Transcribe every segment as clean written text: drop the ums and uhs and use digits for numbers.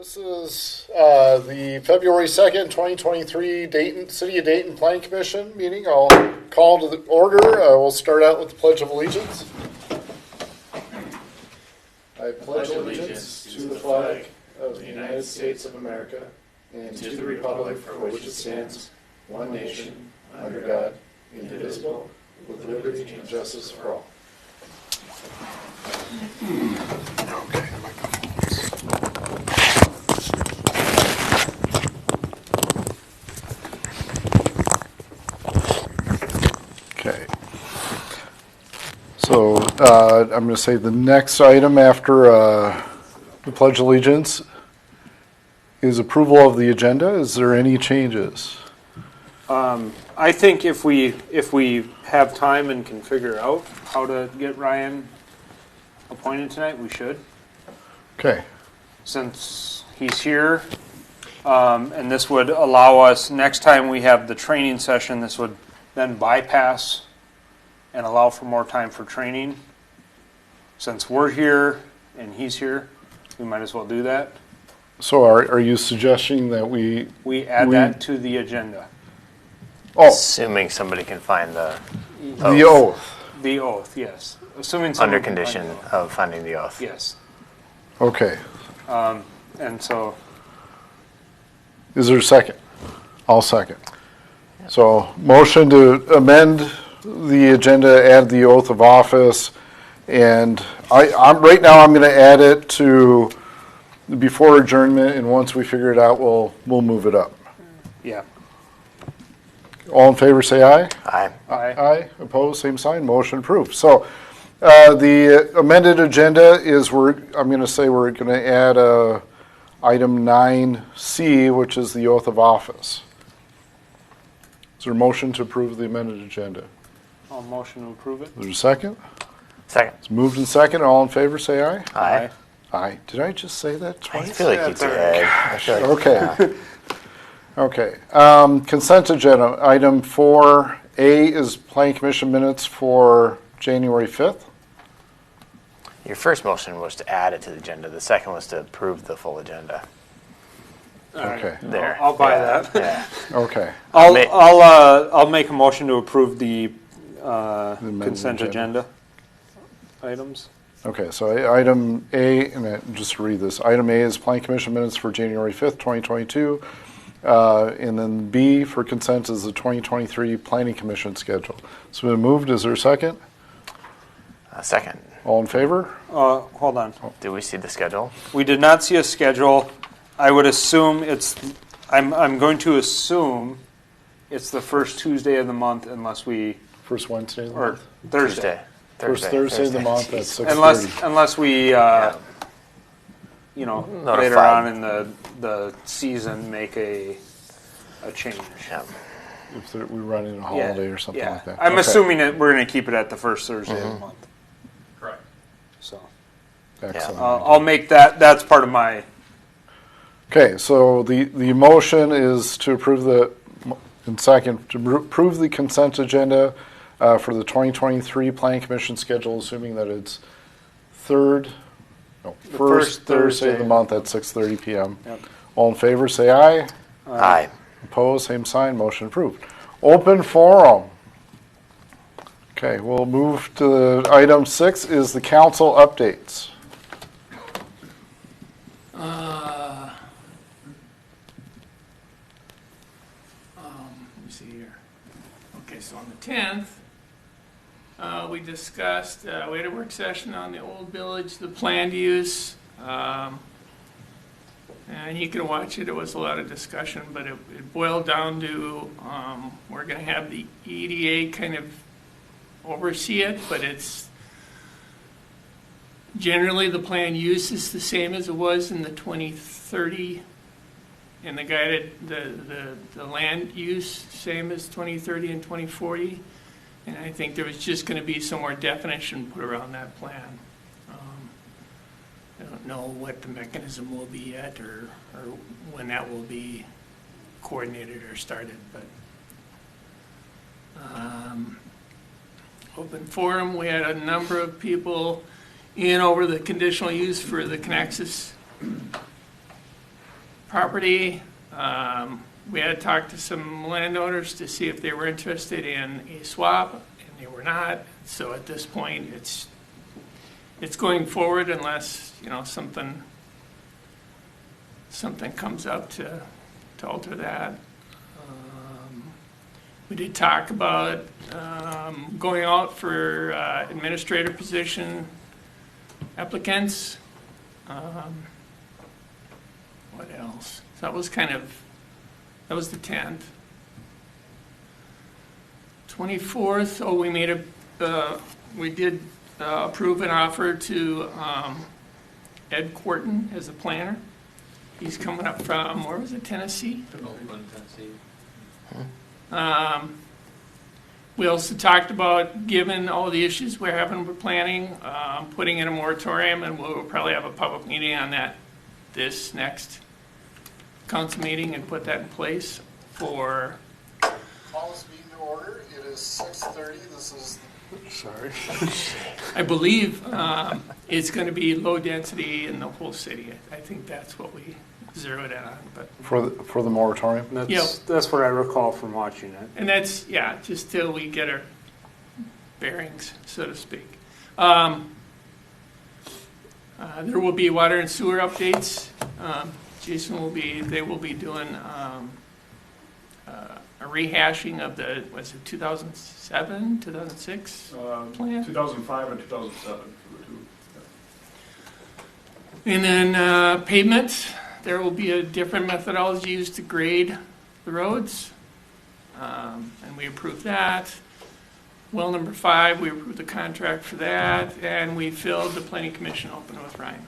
This is the February 2nd, 2023 City of Dayton Planning Commission meeting. I'll call to the order. We'll start out with the Pledge of Allegiance. I pledge allegiance to the flag of the United States of America and to the republic for which it stands, one nation, under God, indivisible, with liberty and justice for all. Okay. Okay. So I'm going to say the next item after the Pledge of Allegiance is approval of the agenda. Is there any changes? I think if we have time and can figure out how to get Ryan appointed tonight, we should. Okay. Since he's here, and this would allow us, next time we have the training session, this would then bypass and allow for more time for training. Since we're here and he's here, we might as well do that. So are you suggesting that we add that to the agenda? Oh, Assuming somebody can find the the oath. The oath, yes. Assuming under someone can find condition the oath. of finding the oath. Yes. Okay. And so, Is there a second? I'll second. So motion to amend the agenda, add the oath of office, and I'm right now I'm going to add it to before adjournment, and once we figure it out, we'll move it up. yeah. All in favor, say aye. Aye. Aye. Aye. Opposed, same sign. Motion approved. So the amended agenda is I'm going to say we're going to add item 9C, which is the oath of office. Is there a motion to approve the amended agenda? I'll motion to approve it. Is there a second? Second. It's moved and second. All in favor, say aye. Aye. Aye. Did I just say that I twice? feel like you did. I feel like, Okay. Okay. Consent agenda. Item 4A is Planning Commission minutes for January 5th. Your first motion was to add it to the agenda. The second was to approve the full agenda. All right. Okay. There. I'll buy Yeah, that. Yeah. Okay. I'll make a motion to approve the consent agenda. agenda items. Okay, so item A, and just to read this, item A is Planning Commission minutes for January 5th, 2022. And then B for consent is the 2023 Planning Commission schedule. It's been moved. Is there a second? Second. All in favor? Hold on. Do we see the schedule? We did not see a schedule. I would assume I'm going to assume it's the first Tuesday of the month unless we, First Wednesday of the or month? Thursday. First Thursday of the month at 6:30. Unless we, Yeah. later on in the season make a change. Yeah. If we run in a holiday or something like that. I'm Okay. assuming that we're going to keep it at the first Thursday of the month. Correct. So Excellent. I'll make that's part of my. Okay, so the motion is to approve approve the consent agenda for the 2023 Planning Commission schedule, assuming that it's first Thursday of the month at 6:30 p.m. Yep. All in favor, say aye. Aye. Opposed, same sign. Motion approved. Open forum. Okay, we'll move to item 6 is the council updates. Let me see here. Okay, so on the 10th, we discussed, we had a work session on the Old Village, the planned use. And you can watch it, it was a lot of discussion, but it boiled down to, we're gonna have the EDA kind of oversee it, but it's, generally the planned use is the same as it was in the 2030. And the guided, the land use, same as 2030 and 2040. And I think there was just gonna be some more definition put around that plan. I don't know what the mechanism will be yet, or when that will be coordinated or started, but. Open forum, we had a number of people in over the conditional use for the Canaxus property. We had talked to some landowners to see if they were interested in a swap, and they were not. So at this point, it's going forward unless, something comes up to alter that. We did talk about going out for administrator position applicants. What else? So that was the 10th. 24th, we did approve an offer to Ed Quarton as a planner. He's coming up from, where was it, Tennessee? Oakland, Tennessee. We also talked about, given all the issues we're having with planning, putting in a moratorium, and we'll probably have a public meeting on that this next council meeting and put that in place for. Call this meeting to order. It is 6:30. This is. Sorry. I believe it's going to be low density in the whole city. I think that's what we zeroed in on. But For the moratorium? That's what I recall from watching it. and that's just till we get our bearings, so to speak. There will be water and sewer updates. Jason will be doing a rehashing of the, was it 2007, 2006 plan? 2005 and 2007 for the two. And then pavement, there will be a different methodology used to grade the roads. And we approved that. Well, number 5, we approved the contract for that, and we filled the planning commission open with Ryan.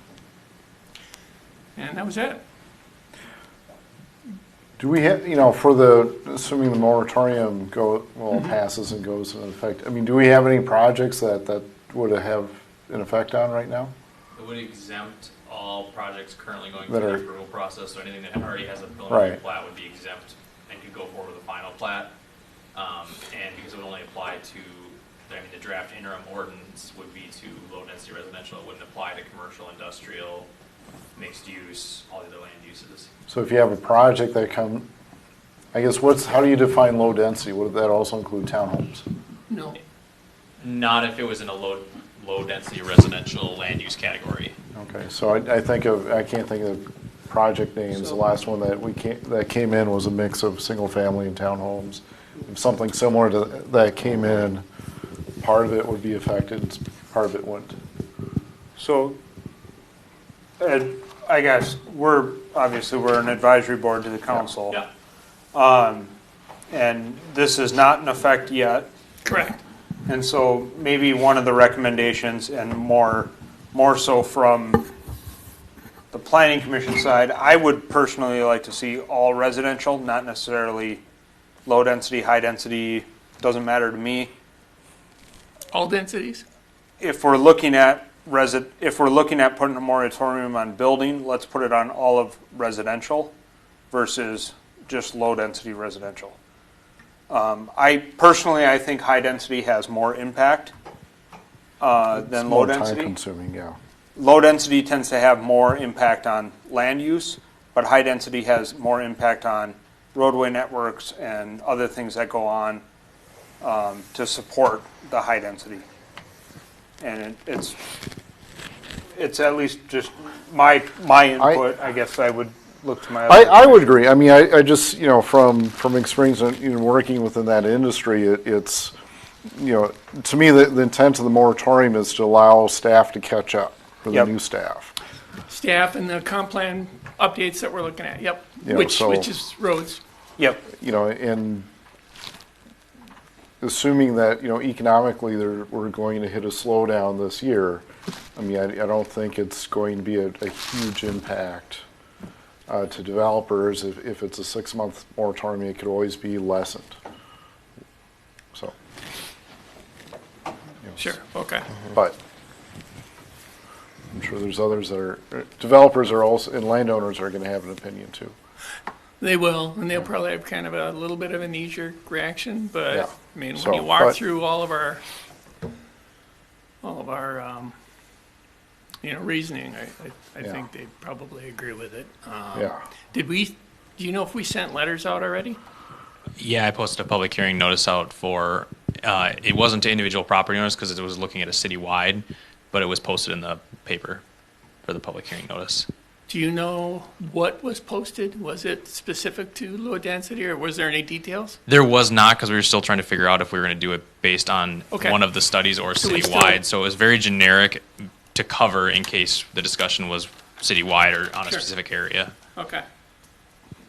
And that was it. Do we have, assuming the moratorium passes and goes into effect, do we have any projects that would have an effect on right now? It would exempt all projects currently going That through are- the approval process, so anything that already has a Right. preliminary plat would be exempt and could go forward with a final plat. And because it would only apply to, the draft interim ordinance would be to low-density residential, it wouldn't apply to commercial, industrial, mixed use, all the other land uses. So if you have a project that how do you define low density? Would that also include townhomes? No. Not if it was in a low-density residential land use category. Okay, so I can't think of project names. The last one that came in was a mix of single family and townhomes. If something similar to that came in, part of it would be affected, part of it wouldn't. So, Ed, I guess we're an advisory board to the council. Yeah. And this is not in effect yet. Correct. And so maybe one of the recommendations, and more so from the planning commission side, I would personally like to see all residential, not necessarily low density, high density, doesn't matter to me. All densities? If we're looking at putting a moratorium on building, let's put it on all of residential versus just low density residential. I think high density has more impact than low density. Time consuming, yeah. Low density tends to have more impact on land use, but high density has more impact on roadway networks and other things that go on to support the high density. And it's at least just my input. I guess I would look to my other. I would agree. I just, from experience in working within that industry, it's, to me, the intent of the moratorium is to allow staff to catch up for the Yep. new staff. Staff and the comp plan updates that we're looking at, yep. Yeah, Which so- is roads. Yep. And assuming that, economically we're going to hit a slowdown this year, I don't think it's going to be a huge impact to developers. If it's a 6-month moratorium, it could always be lessened. So. Sure, okay. But I'm sure there's others developers are also, and landowners are going to have an opinion too. They will, and they'll probably have kind of a little bit of a knee-jerk reaction, but, Yeah. when So, you walk but- through all of our reasoning, I Yeah. think they probably agree with it. Yeah. Do you know if we sent letters out already? Yeah, I posted a public hearing notice out for, it wasn't to individual property owners because it was looking at a citywide, but it was posted in the paper for the public hearing notice. Do you know what was posted? Was it specific to low density, or was there any details? There was not, because we were still trying to figure out if we were going to do it based on Okay. one of the studies or So we citywide. still- So it was very generic to cover in case the discussion was citywide or on a Sure. specific area. Okay.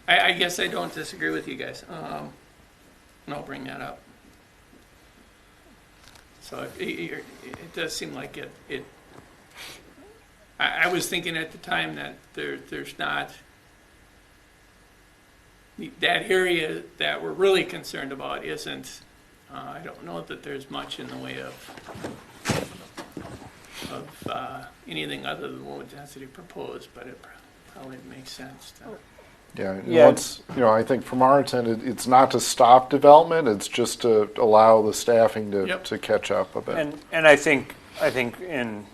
I guess I don't disagree with you guys. And I'll bring that up. So it does seem like it. I was thinking at the time that there's not, that area that we're really concerned about isn't, I don't know that there's much in the way of anything other than low density proposed, but it probably makes sense to. Yeah, and Yeah. once, I think from our intent, it's not to stop development, it's just to allow the staffing Yep. to catch up a bit. And I think in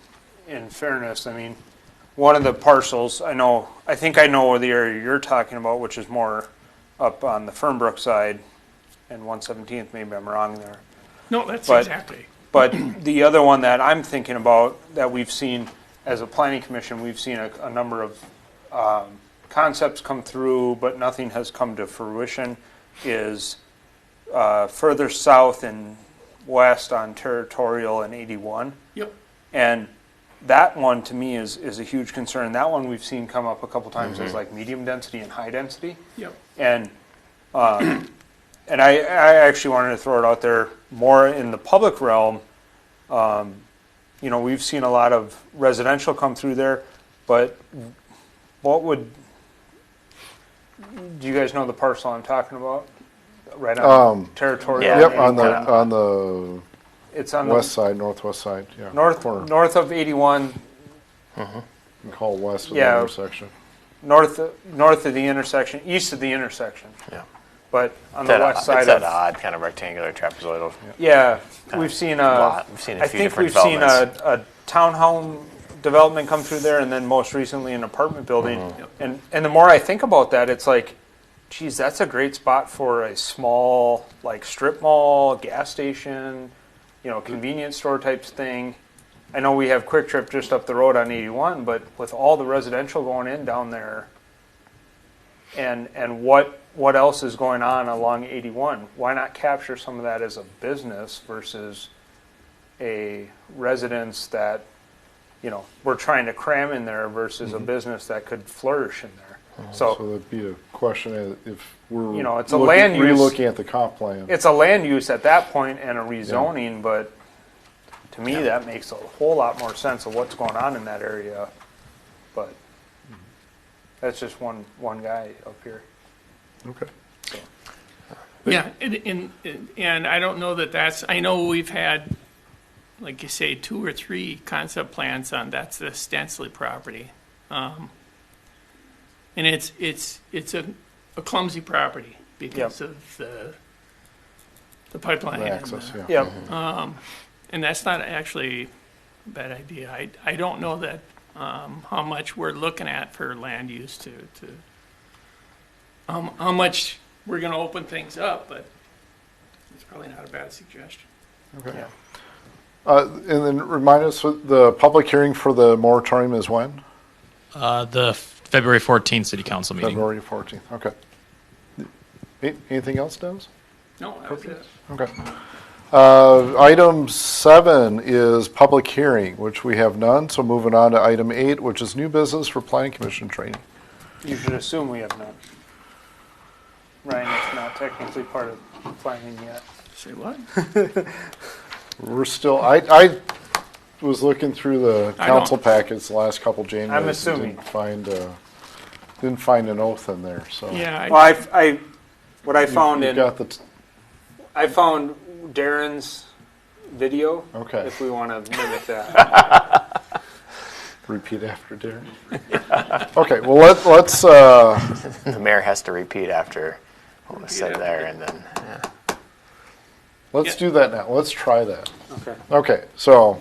fairness, I mean, one of the parcels, I think I know the area you're talking about, which is more up on the Fernbrook side and 117th, maybe I'm wrong there. No, that's But- exactly. But the other one that I'm thinking about that we've seen as a planning commission, we've seen a number of concepts come through, but nothing has come to fruition, is further south and west on Territorial and 81. Yep. And that one to me is a huge concern. That one we've seen come up a couple times as like medium density and high density. Yep. And I actually wanted to throw it out there more in the public realm. We've seen a lot of residential come through there, but do you guys know the parcel I'm talking about? Right on Territorial. Yeah. Yep, and on the it's on west side, northwest side, yeah. the Corner. north of 81, You can call it west of the Yeah. intersection. north of the intersection, east of the intersection. Yeah. But on the It's west side it's that of odd kind of rectangular trapezoidal. yeah, we've seen lot. We've seen a I few think different we've seen developments. a townhome development come through there, and then most recently an apartment building. Mm-hmm. And the more I think about that, it's like, geez, that's a great spot for a small like strip mall, gas station, convenience store type thing. I know we have Quick Trip just up the road on 81, but with all the residential going in down there, and what else is going on along 81? Why not capture some of that as a business versus a residence that we're trying to cram in there versus a business that could flourish in there? So that'd be a question if we're it's a land use. relooking at the comp plan. It's a land use at that point and a rezoning, but to me that makes a whole lot more sense of what's going on in that area. But that's just one guy up here. Okay. Yeah, and I don't know that's, I know we've had, like you say, 2 or 3 concept plans on, that's the Stensley property. And it's a clumsy property because of the pipeline. The and access, the- yeah. Yep. And that's not actually a bad idea. I don't know that, how much we're looking at for land use to how much we're gonna open things up, but it's probably not a bad suggestion. Okay. Yeah. And then remind us, the public hearing for the moratorium is when? The February 14th city council meeting. February 14th, okay. Anything else, Dennis? No, that was it. Okay. Item 7 is public hearing, which we have none, so moving on to item 8, which is new business for planning commission training. You should assume we have none. Ryan, it's not technically part of planning yet. Say what? We're still, I was looking through the I don't- council packets the last couple Januarys. I'm and assuming. Didn't find an oath in there, so. Yeah, Well, what I found You've got the, I found Darren's video. Okay. If we want to mimic that. repeat after Darren. Okay, well, let's, The mayor has to repeat after what was said there, and then let's Yeah. do that now. Let's try that. Okay. Okay, so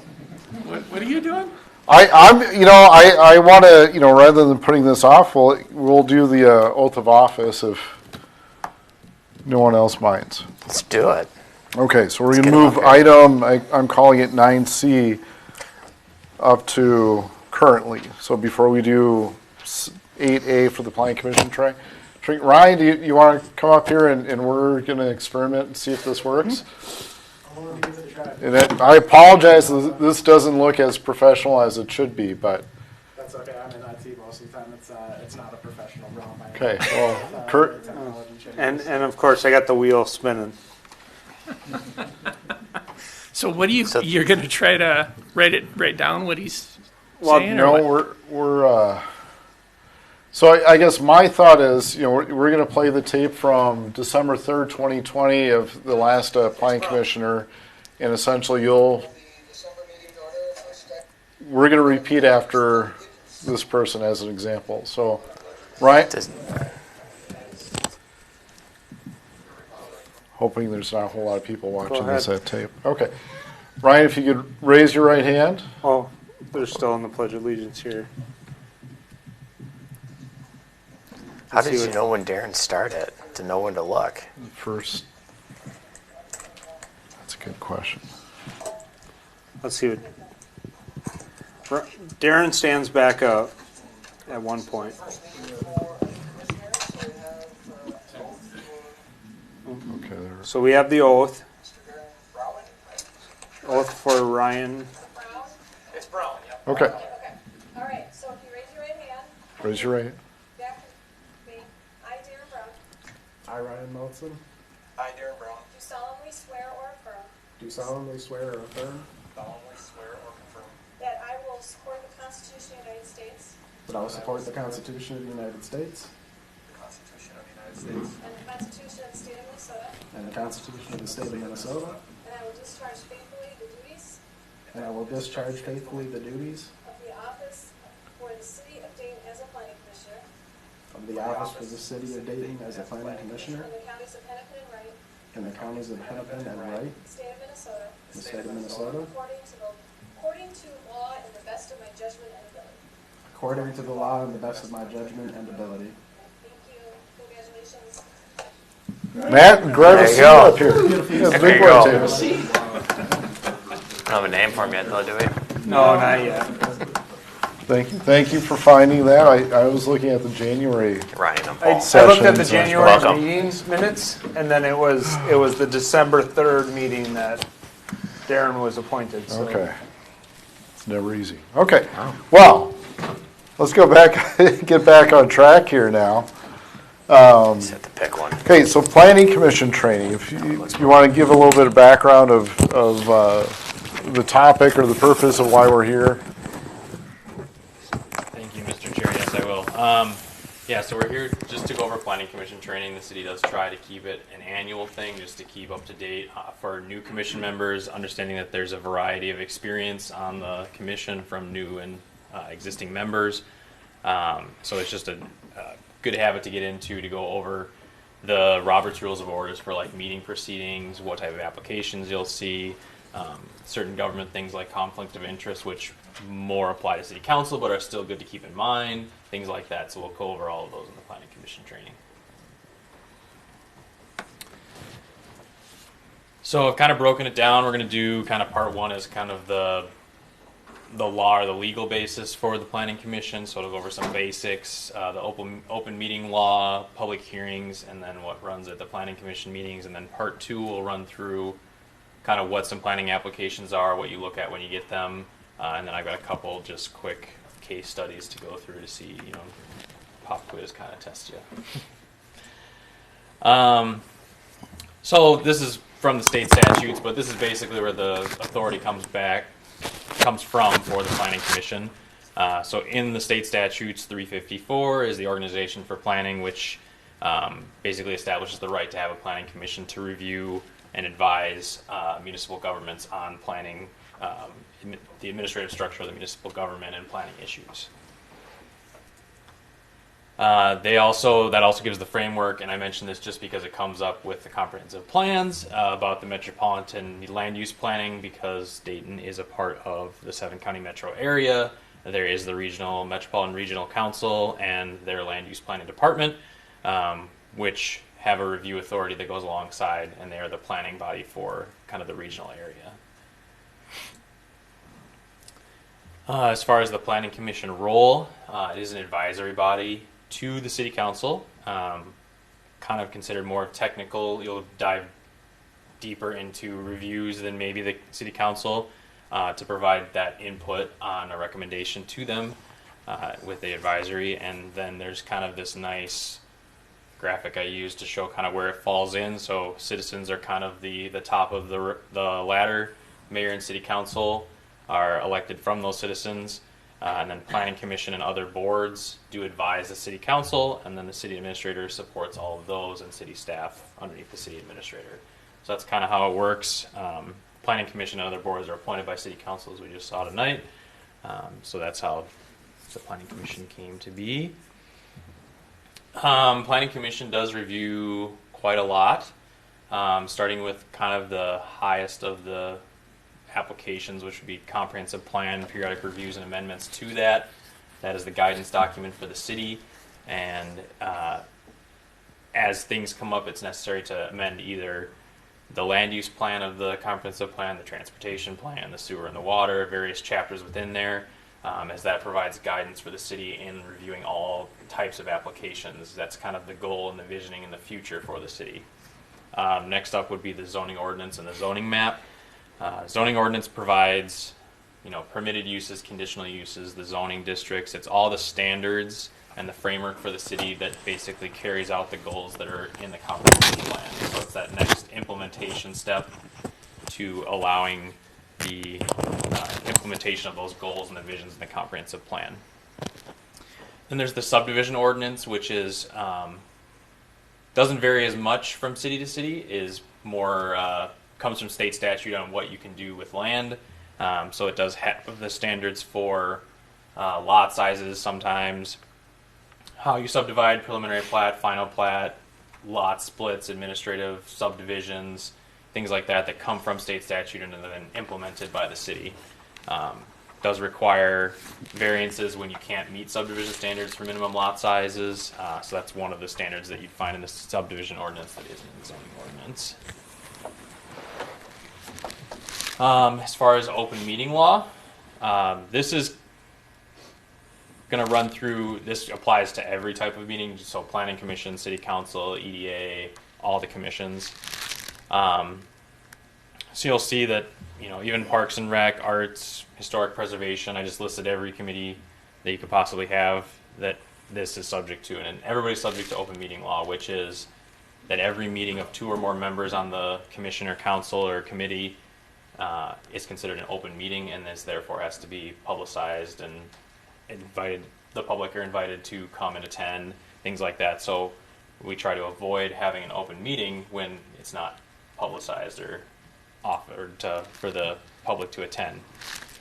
what are you doing? I want to, rather than putting this off, we'll do the oath of office if no one else minds. Let's do it. Okay, so we're Let's going to get 'em move up here. I'm calling it 9C up to currently. So before we do 8A for the Planning Commission try, Ryan, do you want to come up here and we're going to experiment and see if this works? And I apologize, this doesn't look as professional as it should be, but. That's okay. I'm in IT most of the time. It's not a professional realm. Okay, well, Kurt, And of course, I got the wheel spinning. So what do So- you're going to try to write down what he's Well, saying? no, or what? we're so I guess my thought is, we're going to play the tape from December 3rd, 2020 of the last planning commissioner, and essentially we're going to repeat after this person as an example. So, Ryan, Does- hoping there's not a whole lot of people watching ahead. this tape. Okay. Ryan, if you could raise your right hand. Oh, they're still in the Pledge of Allegiance here. How Let's did see you what- know when Darren started to know when to look? First, that's a good question. Let's see what. Darren stands back up at one point. Okay, there. So we have the oath. Oath for Ryan. Okay, All right, so if you raise your right hand, raise your right. back to me. I, Darren Brown, I, Ryan Meltson, do solemnly swear or affirm do solemnly swear or affirm that I will support the Constitution of the United States that I will support the Constitution of the United States and the Constitution of the State of Minnesota, and the Constitution of the State of Minnesota, and I will discharge faithfully the duties and I will discharge faithfully the duties of the office for the City of Dayton as a planning commissioner of the office for the City of Dayton as a planning commissioner in the counties of Hennepin and Wright, in the counties of Hennepin and Wright, State of Minnesota, the State of Minnesota, according to law and the best of my judgment and ability. according to the law and the best of my judgment and ability. Thank you. Congratulations. Matt, grab There a you seat go. up here. Yeah, There big you one, go. too. I don't have a name for him yet, though, do we? No, not yet. Thank you for finding that. I was looking at the January. Ryan, I'm I, Paul. I looked at the Sessions. January Welcome. meetings minutes, and then it was the December 3rd meeting that Darren was appointed. So. Okay. It's never easy. Okay. Well, let's go back, get back on track here now. Just have to pick one. Okay, so planning commission training. If you want to give a little bit of background of the topic or the purpose of why we're here. Thank you, Mr. Chair. Yes, I will. Yeah, so we're here just to go over planning commission training. The city does try to keep it an annual thing, just to keep up to date for new commission members, understanding that there's a variety of experience on the commission from new and existing members. So it's just a good habit to get into, to go over the Robert's Rules of Orders for like meeting proceedings, what type of applications you'll see, certain government things like conflict of interest, which more apply to city council but are still good to keep in mind, things like that. So we'll go over all of those in the planning commission training. So I've kind of broken it down. We're going to do kind of part one is kind of the law or the legal basis for the planning commission. So it'll go over some basics, the open meeting law, public hearings, and then what runs at the planning commission meetings. And then part two will run through kind of what some planning applications are, what you look at when you get them. And then I've got a couple just quick case studies to go through to see, pop quiz kind of test you. So this is from the state statutes, but this is basically where the authority comes from for the planning commission. So in the state statutes, 354 is the organization for planning, which basically establishes the right to have a planning commission to review and advise municipal governments on planning, the administrative structure of the municipal government and planning issues. That also gives the framework, and I mention this just because it comes up with the comprehensive plans about the metropolitan land use planning, because Dayton is a part of the 7-county metro area. There is the Metropolitan Regional Council and their land use planning department, which have a review authority that goes alongside, and they are the planning body for kind of the regional area. As far as the Planning Commission role, it is an advisory body to the City Council, kind of considered more technical. You'll dive deeper into reviews than maybe the City Council to provide that input on a recommendation to them with the advisory. And then there's kind of this nice graphic I use to show kind of where it falls in. So citizens are kind of the top of the ladder. Mayor and City Council are elected from those citizens. And then Planning Commission and other boards do advise the City Council, and then the City Administrator supports all of those, and City staff underneath the City Administrator. So that's kind of how it works. Planning Commission and other boards are appointed by City Council, as we just saw tonight. So that's how the Planning Commission came to be. Planning Commission does review quite a lot, starting with kind of the highest of the applications, which would be comprehensive plan, periodic reviews and amendments to that. That is the guidance document for the city, and as things come up, it's necessary to amend either the land use plan of the comprehensive plan, the transportation plan, the sewer and the water, various chapters within there, as that provides guidance for the city in reviewing all types of applications. That's kind of the goal and the visioning in the future for the city. Next up would be the zoning ordinance and the zoning map. Zoning ordinance provides, permitted uses, conditional uses, the zoning districts. It's all the standards and the framework for the city that basically carries out the goals that are in the comprehensive plan. So it's that next implementation step to allowing the implementation of those goals and the visions in the comprehensive plan. Then there's the subdivision ordinance, which is doesn't vary as much from city to city, is more comes from state statute on what you can do with land. So it does have the standards for lot sizes sometimes, how you subdivide, preliminary plat, final plat, lot splits, administrative subdivisions, things like that come from state statute and then implemented by the city. Does require variances when you can't meet subdivision standards for minimum lot sizes. So that's one of the standards that you'd find in the subdivision ordinance that isn't in the zoning ordinance. As far as open meeting law, this is going to run through, this applies to every type of meeting, so Planning Commission, City Council, EDA, all the commissions. So you'll see that, even Parks and Rec, Arts, Historic Preservation, I just listed every committee that you could possibly have that this is subject to, and everybody's subject to open meeting law, which is that every meeting of 2 or more members on the commission or council or committee is considered an open meeting, and this therefore has to be publicized and invited. The public are invited to come and attend, things like that. So we try to avoid having an open meeting when it's not publicized or offered for the public to attend.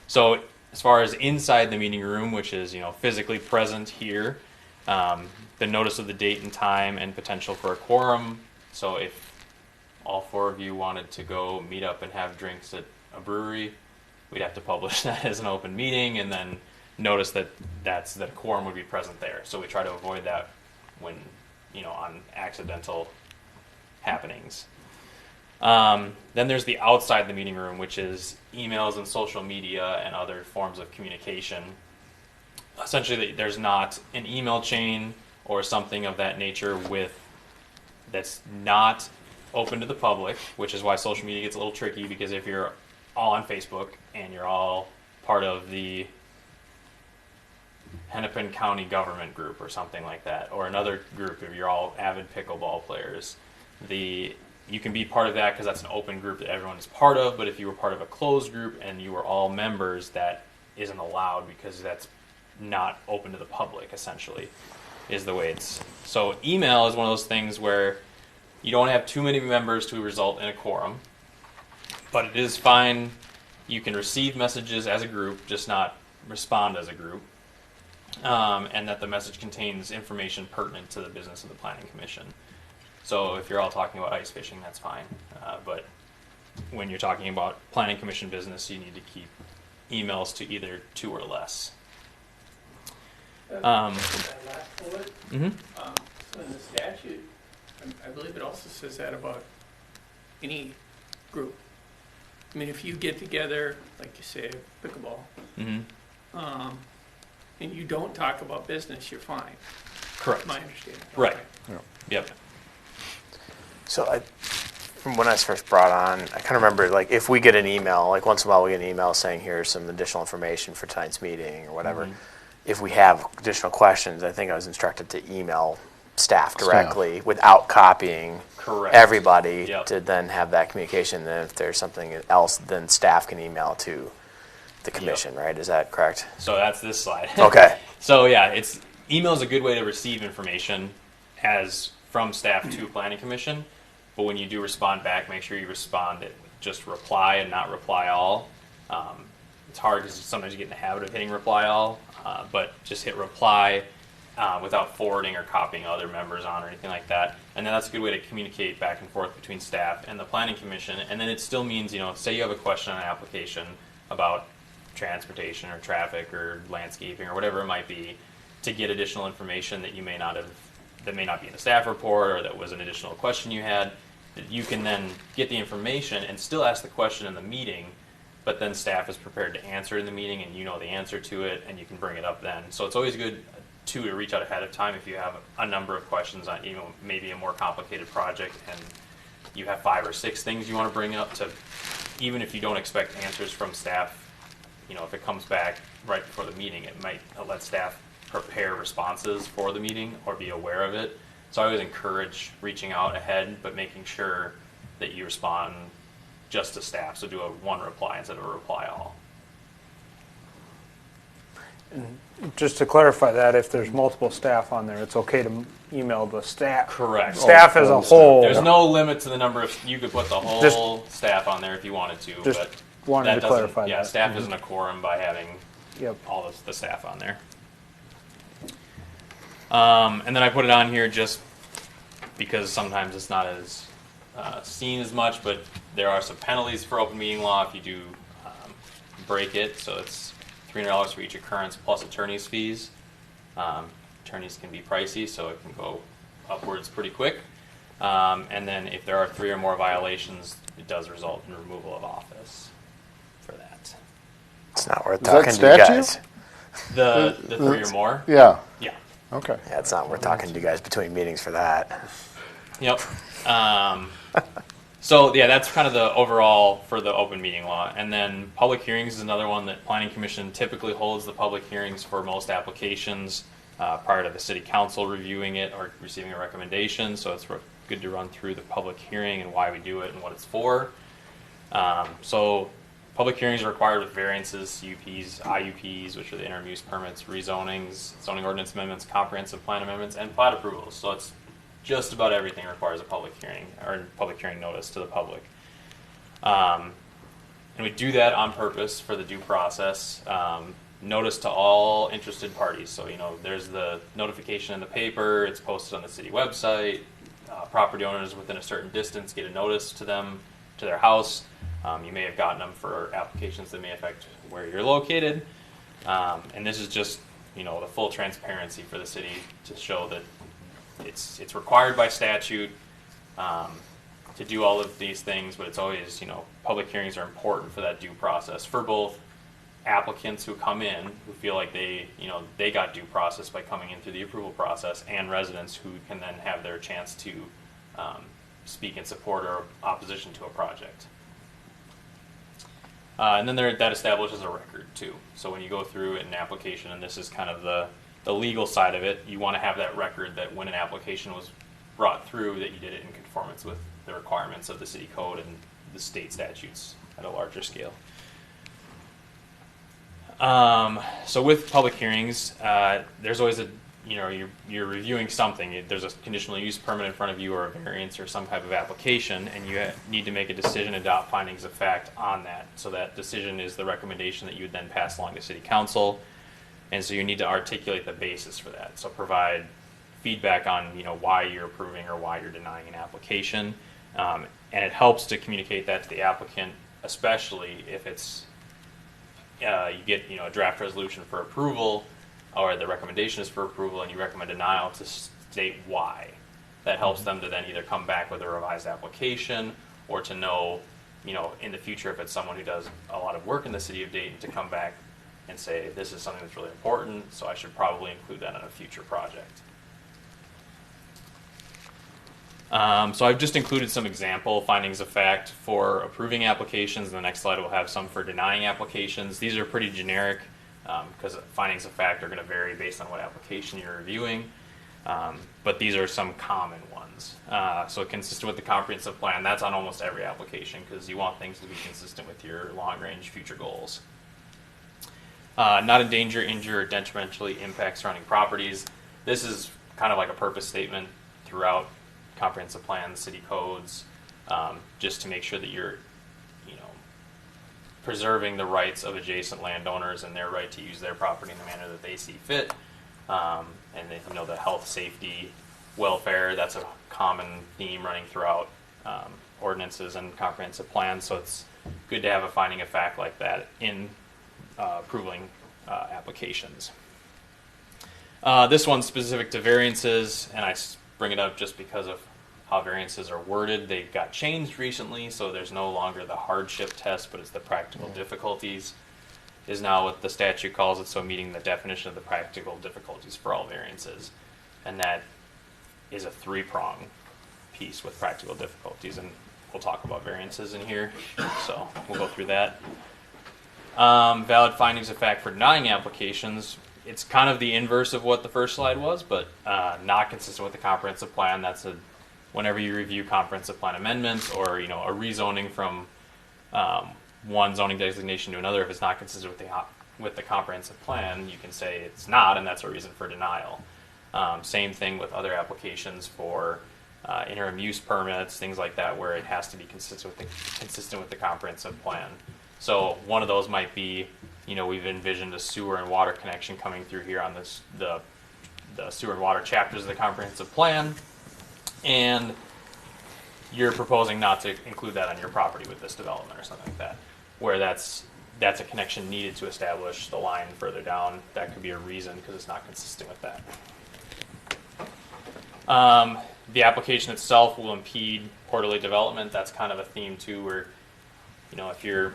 So as far as inside the meeting room, which is physically present here, the notice of the date and time and potential for a quorum. So if all 4 of you wanted to go meet up and have drinks at a brewery, we'd have to publish that as an open meeting and then notice that a quorum would be present there. So we try to avoid that when, on accidental happenings. Then there's the outside the meeting room, which is emails and social media and other forms of communication. Essentially, there's not an email chain or something of that nature that's not open to the public, which is why social media gets a little tricky, because if you're all on Facebook and you're all part of the Hennepin County government group or something like that, or another group if you're all avid pickleball players, you can be part of that because that's an open group that everyone is part of. But if you were part of a closed group and you were all members, that isn't allowed because that's not open to the public, essentially, is the way it's. So email is one of those things where you don't have too many members to result in a quorum, but it is fine. You can receive messages as a group, just not respond as a group. and that the message contains information pertinent to the business of the planning commission. So if you're all talking about ice fishing, that's fine. But when you're talking about planning commission business, you need to keep emails to either 2 or less. That last bullet, Mhm. so in the statute, I believe it also says that about any group. I mean, if you get together, like you say, pickleball, Mm-hmm. and you don't talk about business, you're fine, Correct. my understanding. Right. Okay. Yep. So from when I was first brought on, I kind of remember, like, if we get an email, like once in a while we get an email saying here's some additional information for tonight's meeting or whatever. If we have additional questions, I think I was instructed to email staff directly without copying Correct. everybody Yep. to then have that communication. Then if there's something else, then staff can email to the commission, right? Is that correct? So that's this slide. Okay. So yeah, email is a good way to receive information as from staff to planning commission. But when you do respond back, make sure you respond it with just reply and not reply all. It's hard because sometimes you get in the habit of hitting reply all, but just hit reply without forwarding or copying other members on or anything like that. And then that's a good way to communicate back and forth between staff and the planning commission. And then it still means, say you have a question on an application about transportation or traffic or landscaping or whatever it might be, to get additional information that you may not have, that may not be in the staff report or that was an additional question you had, that you can then get the information and still ask the question in the meeting, but then staff is prepared to answer in the meeting and you know the answer to it and you can bring it up then. So it's always good to reach out ahead of time if you have a number of questions on maybe a more complicated project and you have 5 or 6 things you want to bring up, to even if you don't expect answers from staff, if it comes back right before the meeting, it might let staff prepare responses for the meeting or be aware of it. So I always encourage reaching out ahead, but making sure that you respond just to staff. So do a one reply instead of a reply all. Just to clarify that, if there's multiple staff on there, it's okay to email the staff. Correct. Staff as a whole. There's no limit to the number of, you could put the whole staff on there if you wanted to, Just but wanted to doesn't- clarify yeah, that. staff isn't a quorum by having Yep. all the staff on there. And then I put it on here just because sometimes it's not as seen as much, but there are some penalties for open meeting law if you do break it. So it's $300 for each occurrence plus attorney's fees. Attorneys can be pricey, so it can go upwards pretty quick. And then if there are 3 or more violations, it does result in removal of office for that. It's not worth Is that talking to you statute? guys. The 3 or more? Yeah, Yeah. okay. Yeah, it's not worth talking to you guys between meetings for that. Yep. So yeah, that's kind of the overall for the open meeting law. And then public hearings is another one that Planning Commission typically holds the public hearings for most applications prior to the city council reviewing it or receiving a recommendation. So it's good to run through the public hearing and why we do it and what it's for. So public hearings are required with variances, CUPs, IUPs, which are the interim use permits, rezonings, zoning ordinance amendments, comprehensive plan amendments, and plat approvals. So it's just about everything requires a public hearing or public hearing notice to the public. And we do that on purpose for the due process. Notice to all interested parties. So, there's the notification in the paper, it's posted on the city website. Property owners within a certain distance get a notice to them, to their house. You may have gotten them for applications that may affect where you're located. And this is just, the full transparency for the city to show that it's required by statute to do all of these things, but it's always, public hearings are important for that due process for both applicants who come in who feel like they got due process by coming in through the approval process, and residents who can then have their chance to speak in support or opposition to a project. And then that establishes a record too. So when you go through an application, and this is kind of the legal side of it, you want to have that record that when an application was brought through, that you did it in conformance with the requirements of the city code and the state statutes at a larger scale. So with public hearings, there's always you're reviewing something. There's a conditional use permit in front of you or a variance or some type of application, and you need to make a decision, adopt findings of fact on that. So that decision is the recommendation that you would then pass along to city council. And so you need to articulate the basis for that. So provide feedback on, you know, why you're approving or why you're denying an application. And it helps to communicate that to the applicant, especially if it's, you get, you know, a draft resolution for approval, or the recommendation is for approval, and you recommend denial, to state why. That helps them to then either come back with a revised application, or to know, you know, in the future, if it's someone who does a lot of work in the city of Dayton, to come back and say, this is something that's really important, so I should probably include that in a future project. So I've just included some example findings of fact for approving applications. The next slide will have some for denying applications. These are pretty generic, because findings of fact are going to vary based on what application you're reviewing. But these are some common ones. So consistent with the comprehensive plan, that's on almost every application, because you want things to be consistent with your long-range future goals. Not endanger, injure, or detrimentally impact surrounding properties. This is kind of like a purpose statement throughout comprehensive plans, city codes, just to make sure that you're, you know, preserving the rights of adjacent landowners and their right to use their property in the manner that they see fit. And then, you know, the health, safety, welfare, that's a common theme running throughout ordinances and comprehensive plans. So it's good to have a finding of fact like that in approving applications. This one's specific to variances, and I bring it up just because of how variances are worded. They got changed recently, so there's no longer the hardship test, but it's the practical difficulties is now what the statute calls it, so meeting the definition of the practical difficulties for all variances. And that is a three-prong piece with practical difficulties, and we'll talk about variances in here, so we'll go through that. Valid findings of fact for denying applications. It's kind of the inverse of what the first slide was, but not consistent with the comprehensive plan. That's whenever you review comprehensive plan amendments, or, you know, a rezoning from one zoning designation to another, if it's not consistent with the comprehensive plan, you can say it's not, and that's a reason for denial. Same thing with other applications for interim use permits, things like that, where it has to be consistent with the comprehensive plan. So one of those might be, you know, we've envisioned a sewer and water connection coming through here on this the sewer and water chapters of the comprehensive plan, and you're proposing not to include that on your property with this development or something like that, where that's a connection needed to establish the line further down. That could be a reason, because it's not consistent with that. The application itself will impede orderly development. That's kind of a theme too, where, you know, if you're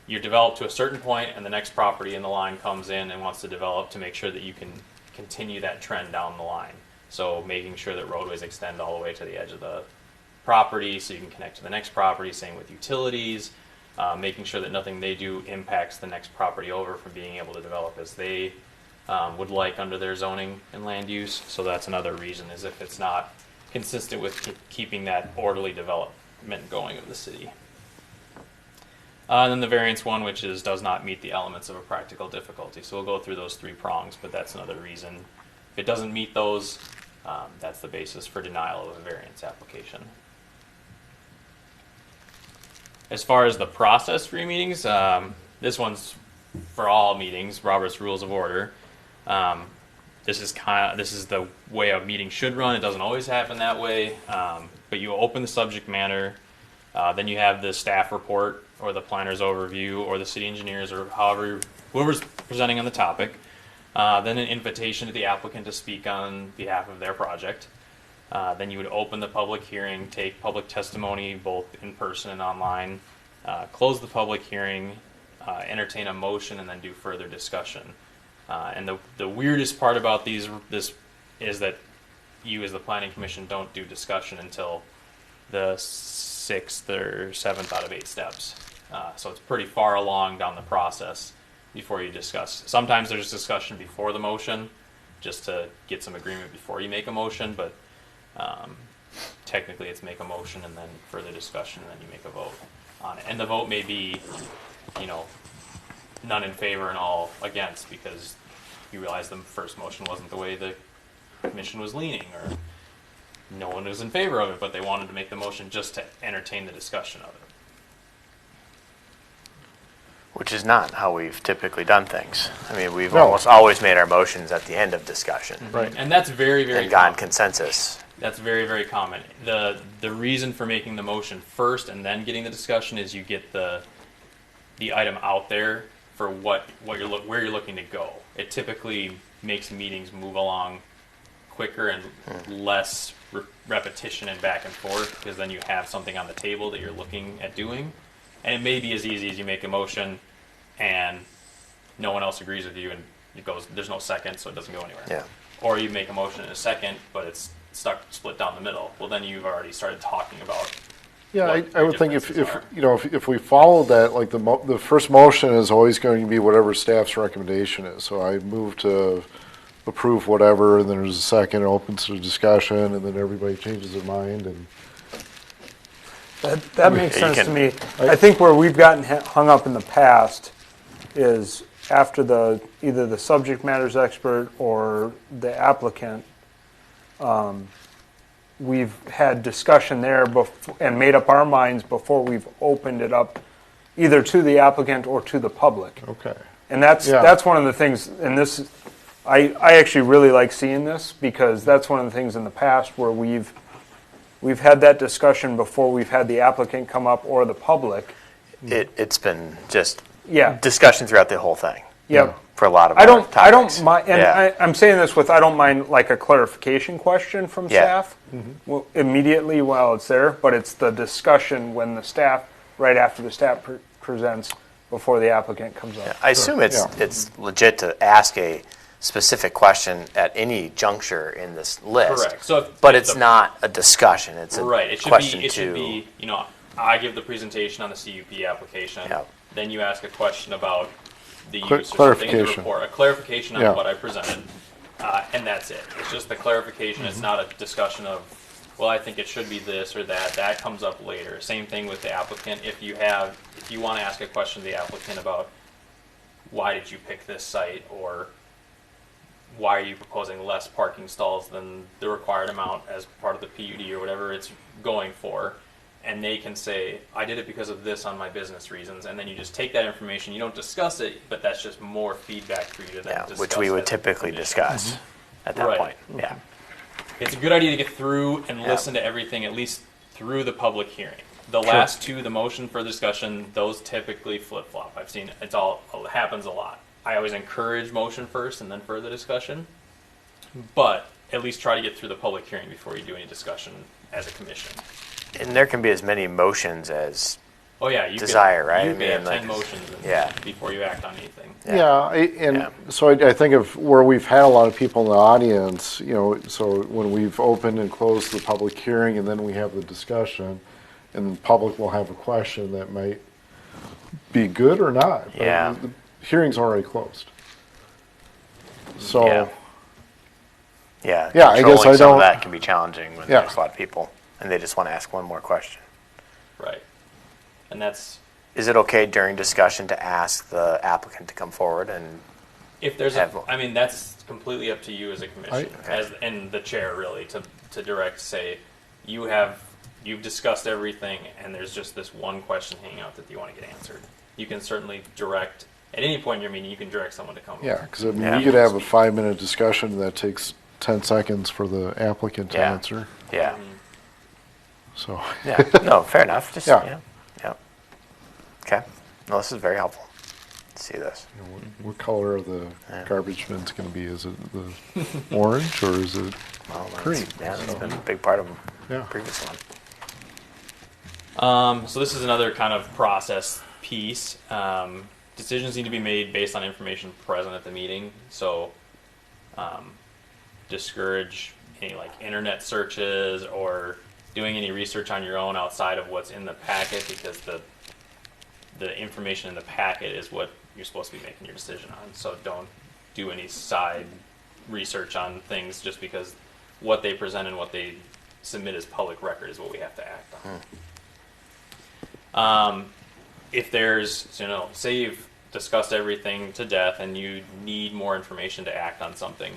developed to a certain point and the next property in the line comes in and wants to develop, to make sure that you can continue that trend down the line. So making sure that roadways extend all the way to the edge of the property so you can connect to the next property. Same with utilities, making sure that nothing they do impacts the next property over from being able to develop as they would like under their zoning and land use. So that's another reason, is if it's not consistent with keeping that orderly development going of the city. And then the variance one, which is does not meet the elements of a practical difficulty. So we'll go through those three prongs, but that's another reason. If it doesn't meet those, that's the basis for denial of a variance application. As far as the process for your meetings, this one's for all meetings, Robert's Rules of Order. This is the way a meeting should run. It doesn't always happen that way, but you open the subject matter, then you have the staff report or the planner's overview or the city engineers or whoever's presenting on the topic. Then an invitation to the applicant to speak on behalf of their project. Then you would open the public hearing, take public testimony both in person and online, close the public hearing, entertain a motion, and then do further discussion. And the weirdest part about this is that you as the Planning Commission don't do discussion until the 6th or 7th out of 8 steps. So it's pretty far along down the process before you discuss. Sometimes there's discussion before the motion, just to get some agreement before you make a motion, but technically it's make a motion and then further discussion, and then you make a vote on it. And the vote may be, you know, none in favor and all against, because you realize the first motion wasn't the way the commission was leaning, or no one was in favor of it, but they wanted to make the motion just to entertain the discussion of it. Which is not how we've typically done things. I mean, we've No. almost always made our motions at the end of discussion Right. And that's very, very and gotten common. consensus. That's very, very common. The reason for making the motion first and then getting the discussion is you get the item out there for where you're looking to go. It typically makes meetings move along quicker and less repetition and back and forth, because then you have something on the table that you're looking at doing. And it may be as easy as you make a motion and no one else agrees with you and it goes, there's no second, so it doesn't go anywhere. Yeah. Or you make a motion in a second, but it's split down the middle. Well, then you've already started talking about. Yeah, what I would your think if, differences are. if we followed that, like the first motion is always going to be whatever staff's recommendation is. So I move to approve whatever, and then there's a second, it opens to discussion, and then everybody changes their mind, and That makes Yeah, you sense to can- me. I think where we've gotten hung up in the past is after either the subject matters expert or the applicant, we've had discussion there and made up our minds before we've opened it up either to the applicant or to the public. okay. And that's Yeah. one of the things, and this, I actually really like seeing this, because that's one of the things in the past where we've had that discussion before we've had the applicant come up or the public. It's been just Yeah. discussion throughout the whole thing Yeah. for a lot of I our don't topics. mind, and Yeah. I'm saying this with, I don't mind like a clarification question from Yeah. staff immediately while it's there, but it's the discussion when the staff, right after the staff presents, before the applicant comes up. I assume it's legit to ask a specific question at any juncture in this list. Correct. So But it's not a discussion. It's a Right. It should question be. It should to. be. I give the presentation on the CUP application. Yep. Then you ask a question about the Cla- use or something in the clarification. report. A clarification on Yeah. what I presented, and that's it. It's just the clarification. It's not a discussion of, well, I think it should be this or that. That comes up later. Same thing with the applicant. If you want to ask a question to the applicant about why did you pick this site, or why are you proposing less parking stalls than the required amount as part of the PUD or whatever it's going for, and they can say, I did it because of this on my business reasons, and then you just take that information, you don't discuss it, but that's just more feedback for you to then Yeah, discuss. which we would as a typically commission. discuss at that Right. point. Yeah. It's a good idea to get through and Yeah. listen to everything, at least through the public hearing. The last two, the motion for discussion, those typically flip-flop. I've seen it happens a lot. I always encourage motion first and then further discussion, but at least try to get through the public hearing before you do any discussion as a commission. And there can be as many motions as. Oh yeah, you Desire, could, right? You I could mean, have like, 10 motions yeah. before you act on anything. Yeah. So I think of where we've had a lot of people in the audience, so when we've opened and closed the public hearing, and then we have the discussion, and the public will have a question that might be good or not. but Yeah. The hearing's already closed. So, Yeah. Yeah. Yeah, I guess controlling I some don't- of that can be challenging when Yeah. there's a lot of people and they just want to ask one more question. Right. And that's, Is it okay during discussion to ask the applicant to come forward and? if there's Have- that's completely up to you as a commission, Okay. and the chair really, to direct, say, you've discussed everything, and there's just this one question hanging out that you want to get answered. You can certainly direct, at any point in your meeting, you can direct someone to come. yeah, because Yeah. we could have a 5-minute discussion that takes 10 seconds for the applicant to Yeah. answer, Yeah. so. Yeah. No, fair enough. Just, Yeah. yeah. Yeah. Okay. No, this is very helpful. Let's see this. What color are the Yeah. garbage bins going to be? Is it the orange or is it Well, that's- green? Yeah, that's been a big part of the Yeah. previous one. So this is another kind of process piece. Decisions need to be made based on information present at the meeting. So discourage any like internet searches or doing any research on your own outside of what's in the packet, because the information in the packet is what you're supposed to be making your decision on. So don't do any side research on things just because what they present and what they submit as public record is what we have to act on. If there's, say you've discussed everything to death and you need more information to act on something,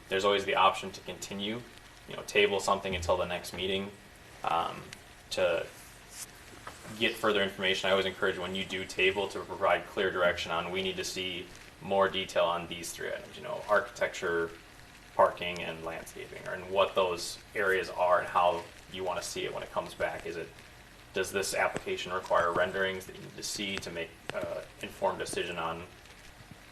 there's always the option to continue, table something until the next meeting, to get further information, I always encourage when you do table to provide clear direction on, we need to see more detail on these three items, you know, architecture, parking, and landscaping, and what those areas are and how you want to see it when it comes back. Does this application require renderings that you need to see to make an informed decision on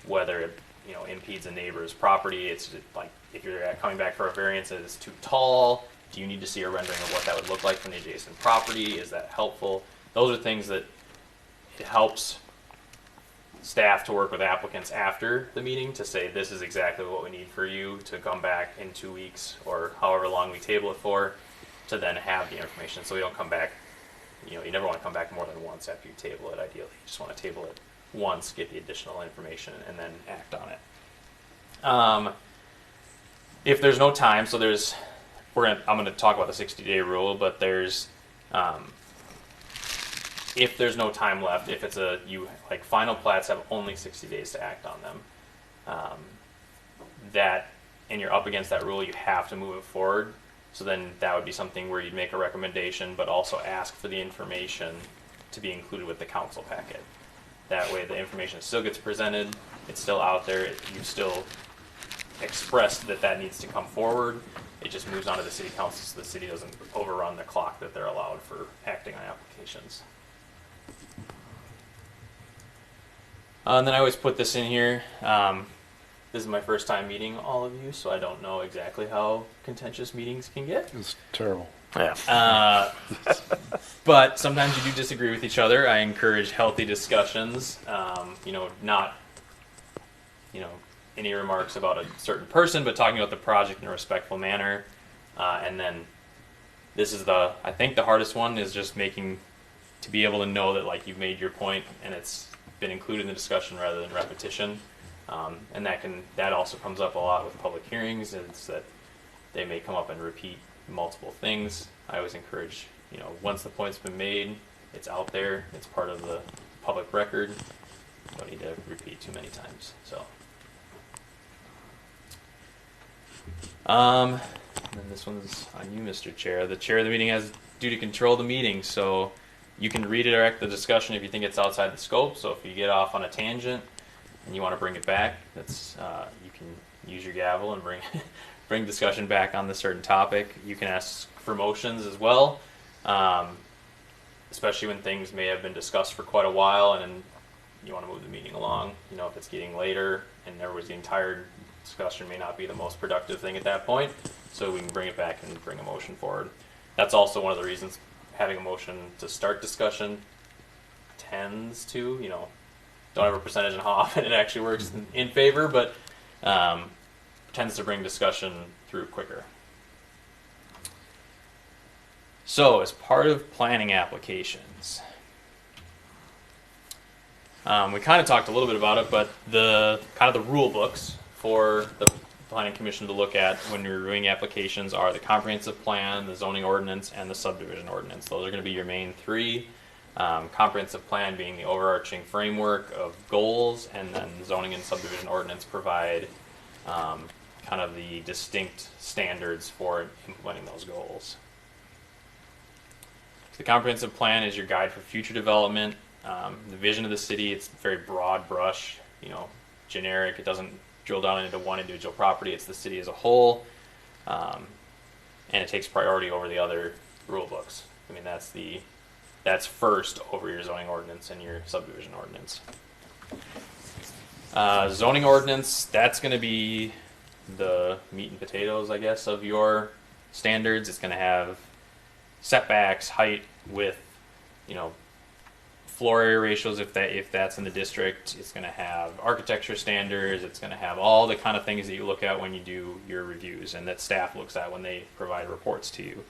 whether it, you know, impedes a neighbor's property? It's like, if you're coming back for a variance that is too tall, do you need to see a rendering of what that would look like from the adjacent property? Is that helpful? Those are things that it helps staff to work with applicants after the meeting to say, this is exactly what we need for you to come back in 2 weeks or however long we table it for, to then have the information. So we don't come back, you know, you never want to come back more than once after you table it, ideally. You just want to table it once, get the additional information, and then act on it. If there's no time, so there's, I'm going to talk about the 60-day rule, but there's, if there's no time left, if it's like final plats have only 60 days to act on them, and you're up against that rule, you have to move it forward. So then that would be something where you'd make a recommendation, but also ask for the information to be included with the council packet. That way the information still gets presented, it's still out there, you've still expressed that needs to come forward. It just moves on to the city council so the city doesn't overrun the clock that they're allowed for acting on applications. And then I always put this in here. This is my first time meeting all of you, so I don't know exactly how contentious meetings can get. It's terrible. Yeah. But sometimes you do disagree with each other. I encourage healthy discussions. Not, any remarks about a certain person, but talking about the project in a respectful manner. And then this is I think the hardest one is just to be able to know that like you've made your point and it's been included in the discussion rather than repetition. And that also comes up a lot with public hearings, is that they may come up and repeat multiple things. I always encourage, once the point's been made, it's out there, it's part of the public record. You don't need to repeat too many times. So, and then this one's on you, Mr. Chair. The chair of the meeting has duty to control the meeting, so you can redirect the discussion if you think it's outside the scope. So if you get off on a tangent and you want to bring it back, you can use your gavel and bring discussion back on the certain topic. You can ask for motions as well, especially when things may have been discussed for quite a while and you want to move the meeting along. If it's getting later and everybody's getting tired, discussion may not be the most productive thing at that point, so we can bring it back and bring a motion forward. That's also one of the reasons having a motion to start discussion tends to, don't have a percentage on how often it actually works in favor, but tends to bring discussion through quicker. So, as part of planning applications, we kind of talked a little bit about it, but the rule books for the Planning Commission to look at when you're reviewing applications are the comprehensive plan, the zoning ordinance, and the subdivision ordinance. Those are going to be your main three. Comprehensive plan being the overarching framework of goals, and then zoning and subdivision ordinance provide kind of the distinct standards for implementing those goals. So the comprehensive plan is your guide for future development. The vision of the city, it's very broad brush, generic. It doesn't drill down into one individual property. It's the city as a whole, and it takes priority over the other rule books. I mean, that's first over your zoning ordinance and your subdivision ordinance. Zoning ordinance, that's going to be the meat and potatoes, I guess, of your standards. It's going to have setbacks, height, width, floor area ratios if that's in the district. It's going to have architecture standards. It's going to have all the kind of things that you look at when you do your reviews and that staff looks at when they provide reports to you.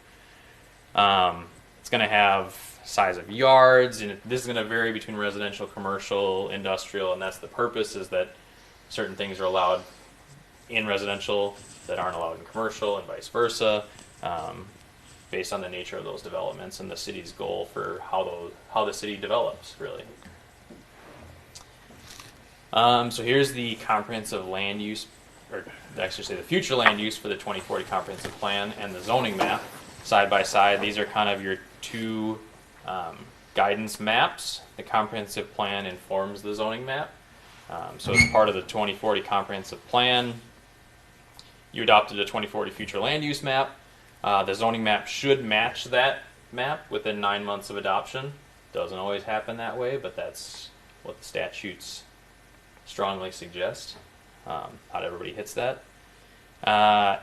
It's going to have size of yards, and this is going to vary between residential, commercial, industrial, and that's the purpose, is that certain things are allowed in residential that aren't allowed in commercial and vice versa, based on the nature of those developments and the city's goal for how the city develops, really. So here's the comprehensive land use, or actually say the future land use for the 2040 comprehensive plan and the zoning map side by side. These are kind of your two guidance maps. The comprehensive plan informs the zoning map. So as part of the 2040 comprehensive plan, you adopted a 2040 future land use map. The zoning map should match that map within 9 months of adoption. Doesn't always happen that way, but that's what the statutes strongly suggest. Not everybody hits that. Not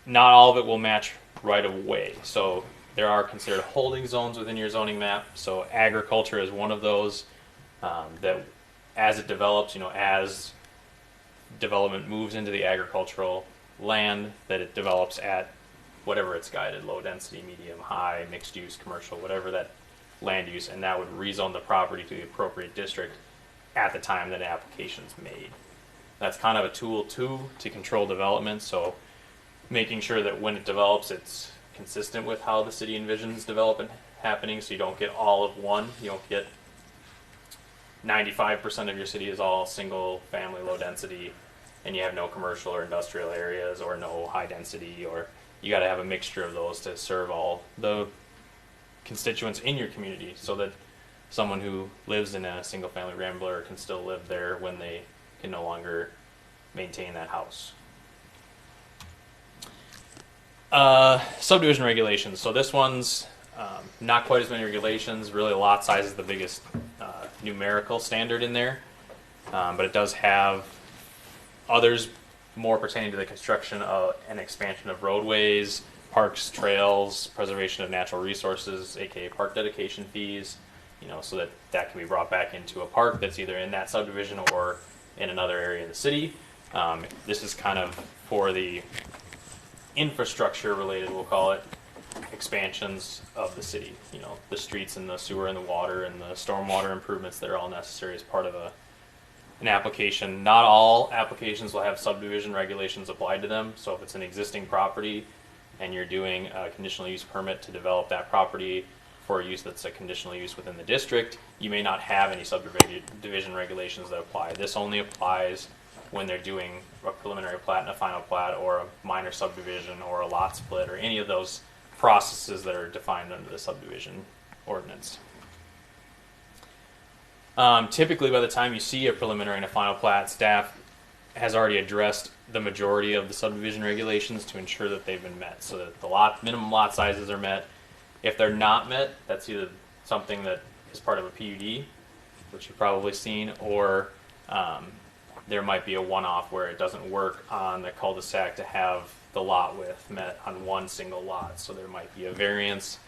all of it will match right away. So there are considered holding zones within your zoning map. So agriculture is one of those that as it develops, as development moves into the agricultural land, that it develops at whatever it's guided, low density, medium, high, mixed use, commercial, whatever that land use, and that would rezone the property to the appropriate district at the time that an application's made. That's kind of a tool too to control development, so making sure that when it develops it's consistent with how the city envisions development happening, so you don't get all of one. You don't get 95% of your city is all single family low density and you have no commercial or industrial areas or no high density, or you got to have a mixture of those to serve all the constituents in your community, so that someone who lives in a single family rambler can still live there when they can no longer maintain that house. Subdivision regulations. So this one's not quite as many regulations. Really, lot size is the biggest numerical standard in there, but it does have others more pertaining to the construction and expansion of roadways, parks, trails, preservation of natural resources, aka park dedication fees, so that can be brought back into a park that's either in that subdivision or in another area of the city. This is kind of for the infrastructure related, we'll call it, expansions of the city. The streets and the sewer and the water and the stormwater improvements that are all necessary as part of an application. Not all applications will have subdivision regulations applied to them. So if it's an existing property and you're doing a conditional use permit to develop that property for a use that's a conditional use within the district, you may not have any subdivision regulations that apply. This only applies when they're doing a preliminary plat and a final plat, or a minor subdivision, or a lot split, or any of those processes that are defined under the subdivision ordinance. Typically, by the time you see a preliminary and a final plat, staff has already addressed the majority of the subdivision regulations to ensure that they've been met, so that the minimum lot sizes are met. If they're not met, that's either something that is part of a PUD, which you've probably seen, or there might be a one-off where it doesn't work on the cul-de-sac to have the lot width met on one single lot. So there might be a variance.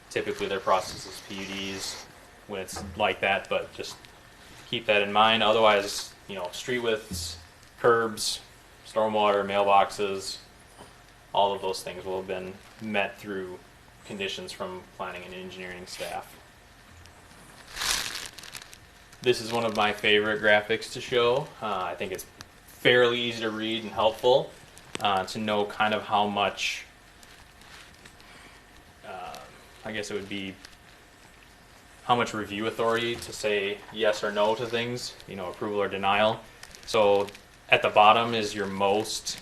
Typically their process is PUDs when it's like that, but just keep that in mind. Otherwise, street widths, curbs, stormwater, mailboxes, all of those things will have been met through conditions from planning and engineering staff. This is one of my favorite graphics to show. I think it's fairly easy to read and helpful to know kind of how much, I guess it would be how much review authority to say yes or no to things, approval or denial. So at the bottom is your most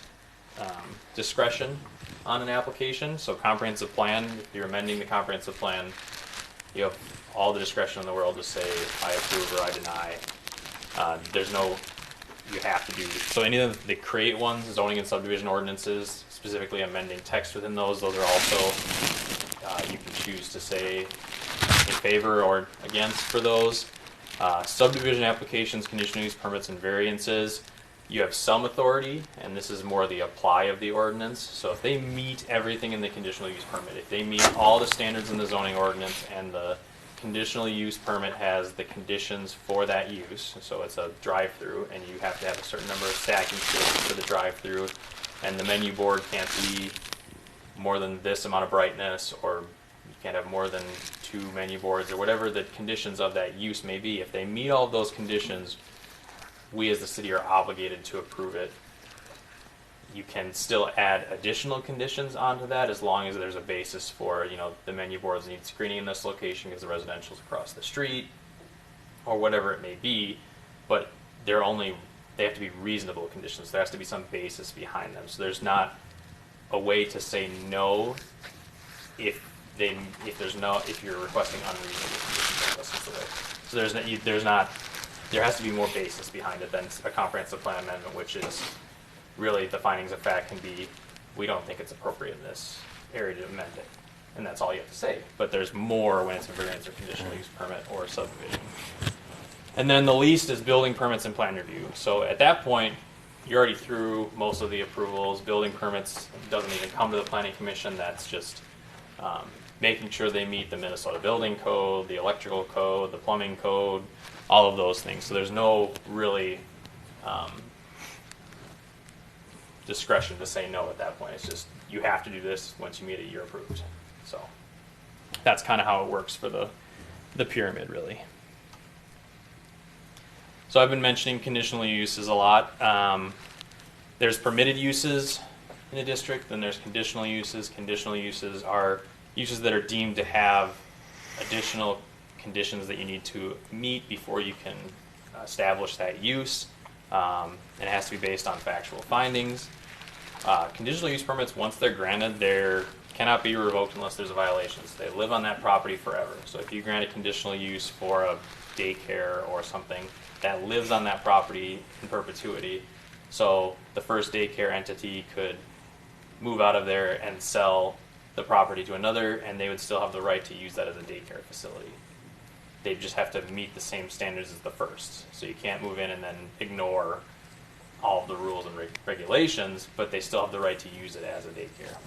discretion on an application. So comprehensive plan, if you're amending the comprehensive plan, you have all the discretion in the world to say I approve or I deny. There's no you have to do. So any of the create ones, zoning and subdivision ordinances, specifically amending text within those are also, you can choose to say in favor or against for those. Subdivision applications, conditional use permits, and variances, you have some authority, and this is more the apply of the ordinance. So if they meet everything in the conditional use permit, if they meet all the standards in the zoning ordinance and the conditional use permit has the conditions for that use, so it's a drive-through and you have to have a certain number of stacking spaces for the drive-through, and the menu board can't be more than this amount of brightness, or you can't have more than 2 menu boards, or whatever the conditions of that use may be. If they meet all of those conditions, we as the city are obligated to approve it. You can still add additional conditions onto that as long as there's a basis for, the menu boards need screening in this location because the residential's across the street, or whatever it may be. But they have to be reasonable conditions. There has to be some basis behind them. So there's not a way to say no if if you're requesting unreasonable conditions, that's just the way. So there has to be more basis behind it than a comprehensive plan amendment, which is really the findings of fact can be, we don't think it's appropriate in this area to amend it. And that's all you have to say. But there's more when it's a variance or conditional use permit or subdivision. And then the least is building permits and plan review. So at that point, you're already through most of the approvals. Building permits doesn't even come to the planning commission. That's just making sure they meet the Minnesota building code, the electrical code, the plumbing code, all of those things. So there's no really discretion to say no at that point. It's just you have to do this. Once you meet it, you're approved. So that's kind of how it works for the pyramid, really. So I've been mentioning conditional uses a lot. There's permitted uses in a district, then there's conditional uses. Conditional uses are uses that are deemed to have additional conditions that you need to meet before you can establish that use. And it has to be based on factual findings. Conditional use permits, once they're granted, they cannot be revoked unless there's a violation. So they live on that property forever. So if you grant a conditional use for a daycare or something, that lives on that property in perpetuity. So the first daycare entity could move out of there and sell the property to another, and they would still have the right to use that as a daycare facility. They just have to meet the same standards as the first. So you can't move in and then ignore all of the rules and regulations, but they still have the right to use it as a daycare.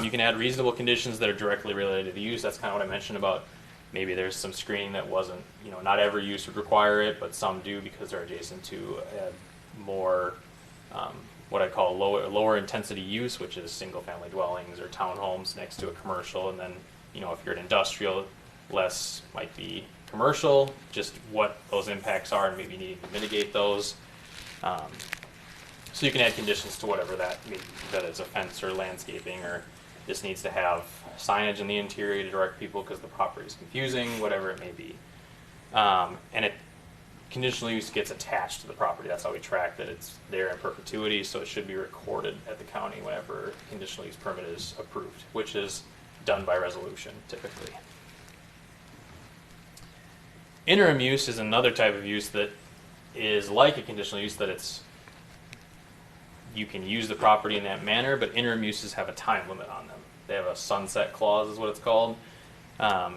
You can add reasonable conditions that are directly related to the use. That's kind of what I mentioned about maybe there's some screening that wasn't, not every use would require it, but some do because they're adjacent to a more, what I call lower intensity use, which is single family dwellings or townhomes next to a commercial. And then, if you're an industrial, less might be commercial, just what those impacts are and maybe needing to mitigate those. So you can add conditions to whatever that it's a fence or landscaping, or this needs to have signage in the interior to direct people because the property is confusing, whatever it may be. And conditional use gets attached to the property. That's how we track that it's there in perpetuity, so it should be recorded at the county whenever conditional use permit is approved, which is done by resolution typically. Interim use is another type of use that is like a conditional use, that you can use the property in that manner, but interim uses have a time limit on them. They have a sunset clause is what it's called,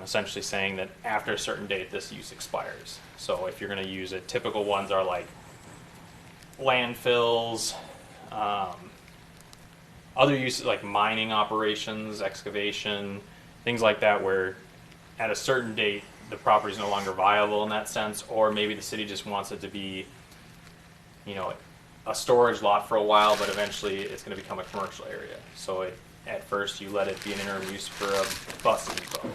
essentially saying that after a certain date this use expires. So if you're going to use it, typical ones are like landfills, other uses like mining operations, excavation, things like that, where at a certain date the property is no longer viable in that sense, or maybe the city just wants it to be, a storage lot for a while, but eventually it's going to become a commercial area. So at first you let it be an interim use for a bus depot.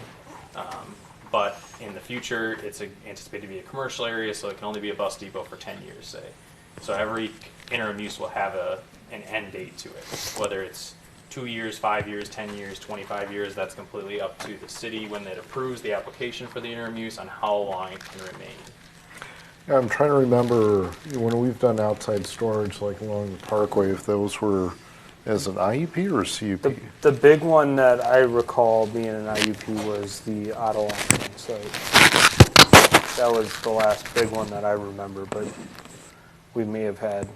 But in the future, it's anticipated to be a commercial area, so it can only be a bus depot for 10 years, say. So every interim use will have an end date to it, whether it's 2 years, 5 years, 10 years, 25 years. That's completely up to the city when it approves the application for the interim use on how long it can remain. Yeah, I'm trying to remember when we've done outside storage, like along the Parkway, if those were as an IUP or CUP? The big one that I recall being an IUP was the Otto Auction site. That was the last big one that I remember, but we may have had,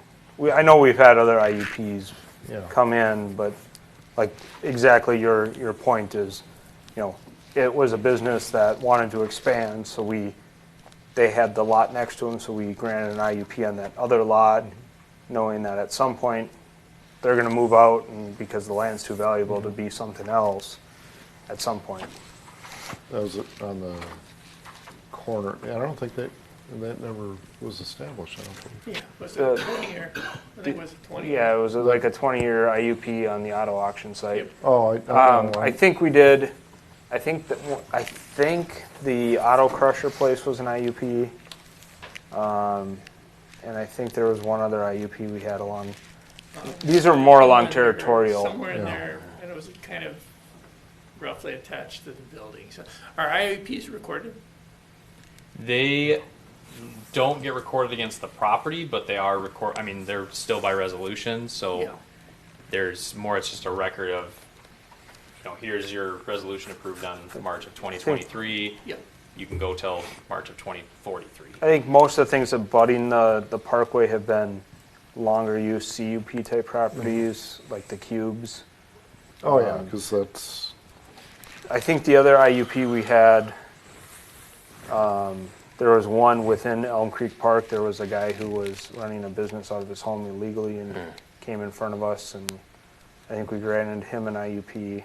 I know we've had other IUPs come in, but like exactly your point is, it was a business that wanted to expand, so they had the lot next to them, so we granted an IUP on that other lot, knowing that at some point they're going to move out, and because the land's too valuable to be something else at some point. That was on the corner. I don't think that never was established, I don't think. Yeah, was it 20-year? I think it was 20. Yeah, it was like a 20-year IUP on the Otto Auction site. Yep. Oh, I think we did. I think the auto crusher place was an IUP, and I think there was one other IUP we had along. These are more along territorial. Somewhere in there, and it was kind of roughly attached to the building. So, are IUPs recorded? They don't get recorded against the property, but they are they're still by resolution, so there's more, it's just a record of here's your resolution approved on March of 2023. Yep. You can go till March of 2043. I think most of the things abutting the parkway have been longer use CUP type properties, like the cubes. Oh, yeah, because that's, I think the other IUP we had, there was one within Elm Creek Park. There was a guy who was running a business out of his home illegally and came in front of us, and I think we granted him an IUP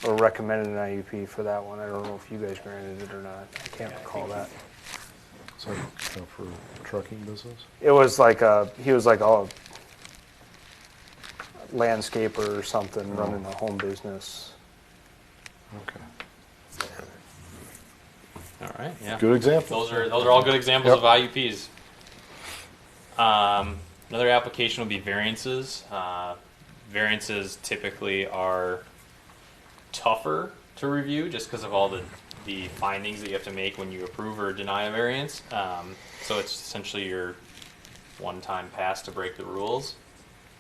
or recommended an IUP for that one. I don't know if you guys granted it or not. I can't recall that. it's like, for trucking business. It was like he was like a landscaper or something, running a home business. Okay. All right, yeah. Good example. Those are all good examples of IUPs. Another application would be variances. Variances typically are tougher to review just because of all the findings that you have to make when you approve or deny a variance. So it's essentially your one-time pass to break the rules.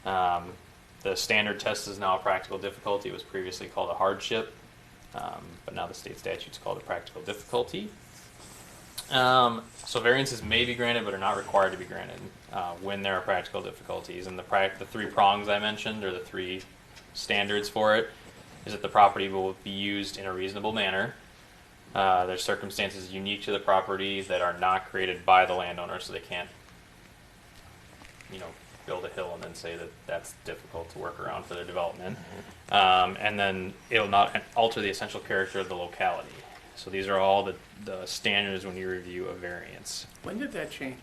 The standard test is now a practical difficulty. It was previously called a hardship, but now the state statute's called a practical difficulty. So variances may be granted but are not required to be granted when there are practical difficulties. And the three prongs I mentioned, or the three standards for it, is that the property will be used in a reasonable manner. There's circumstances unique to the property that are not created by the landowner, so they can't, build a hill and then say that that's difficult to work around for their development. And then it'll not alter the essential character of the locality. So these are all the standards when you review a variance. When did that change?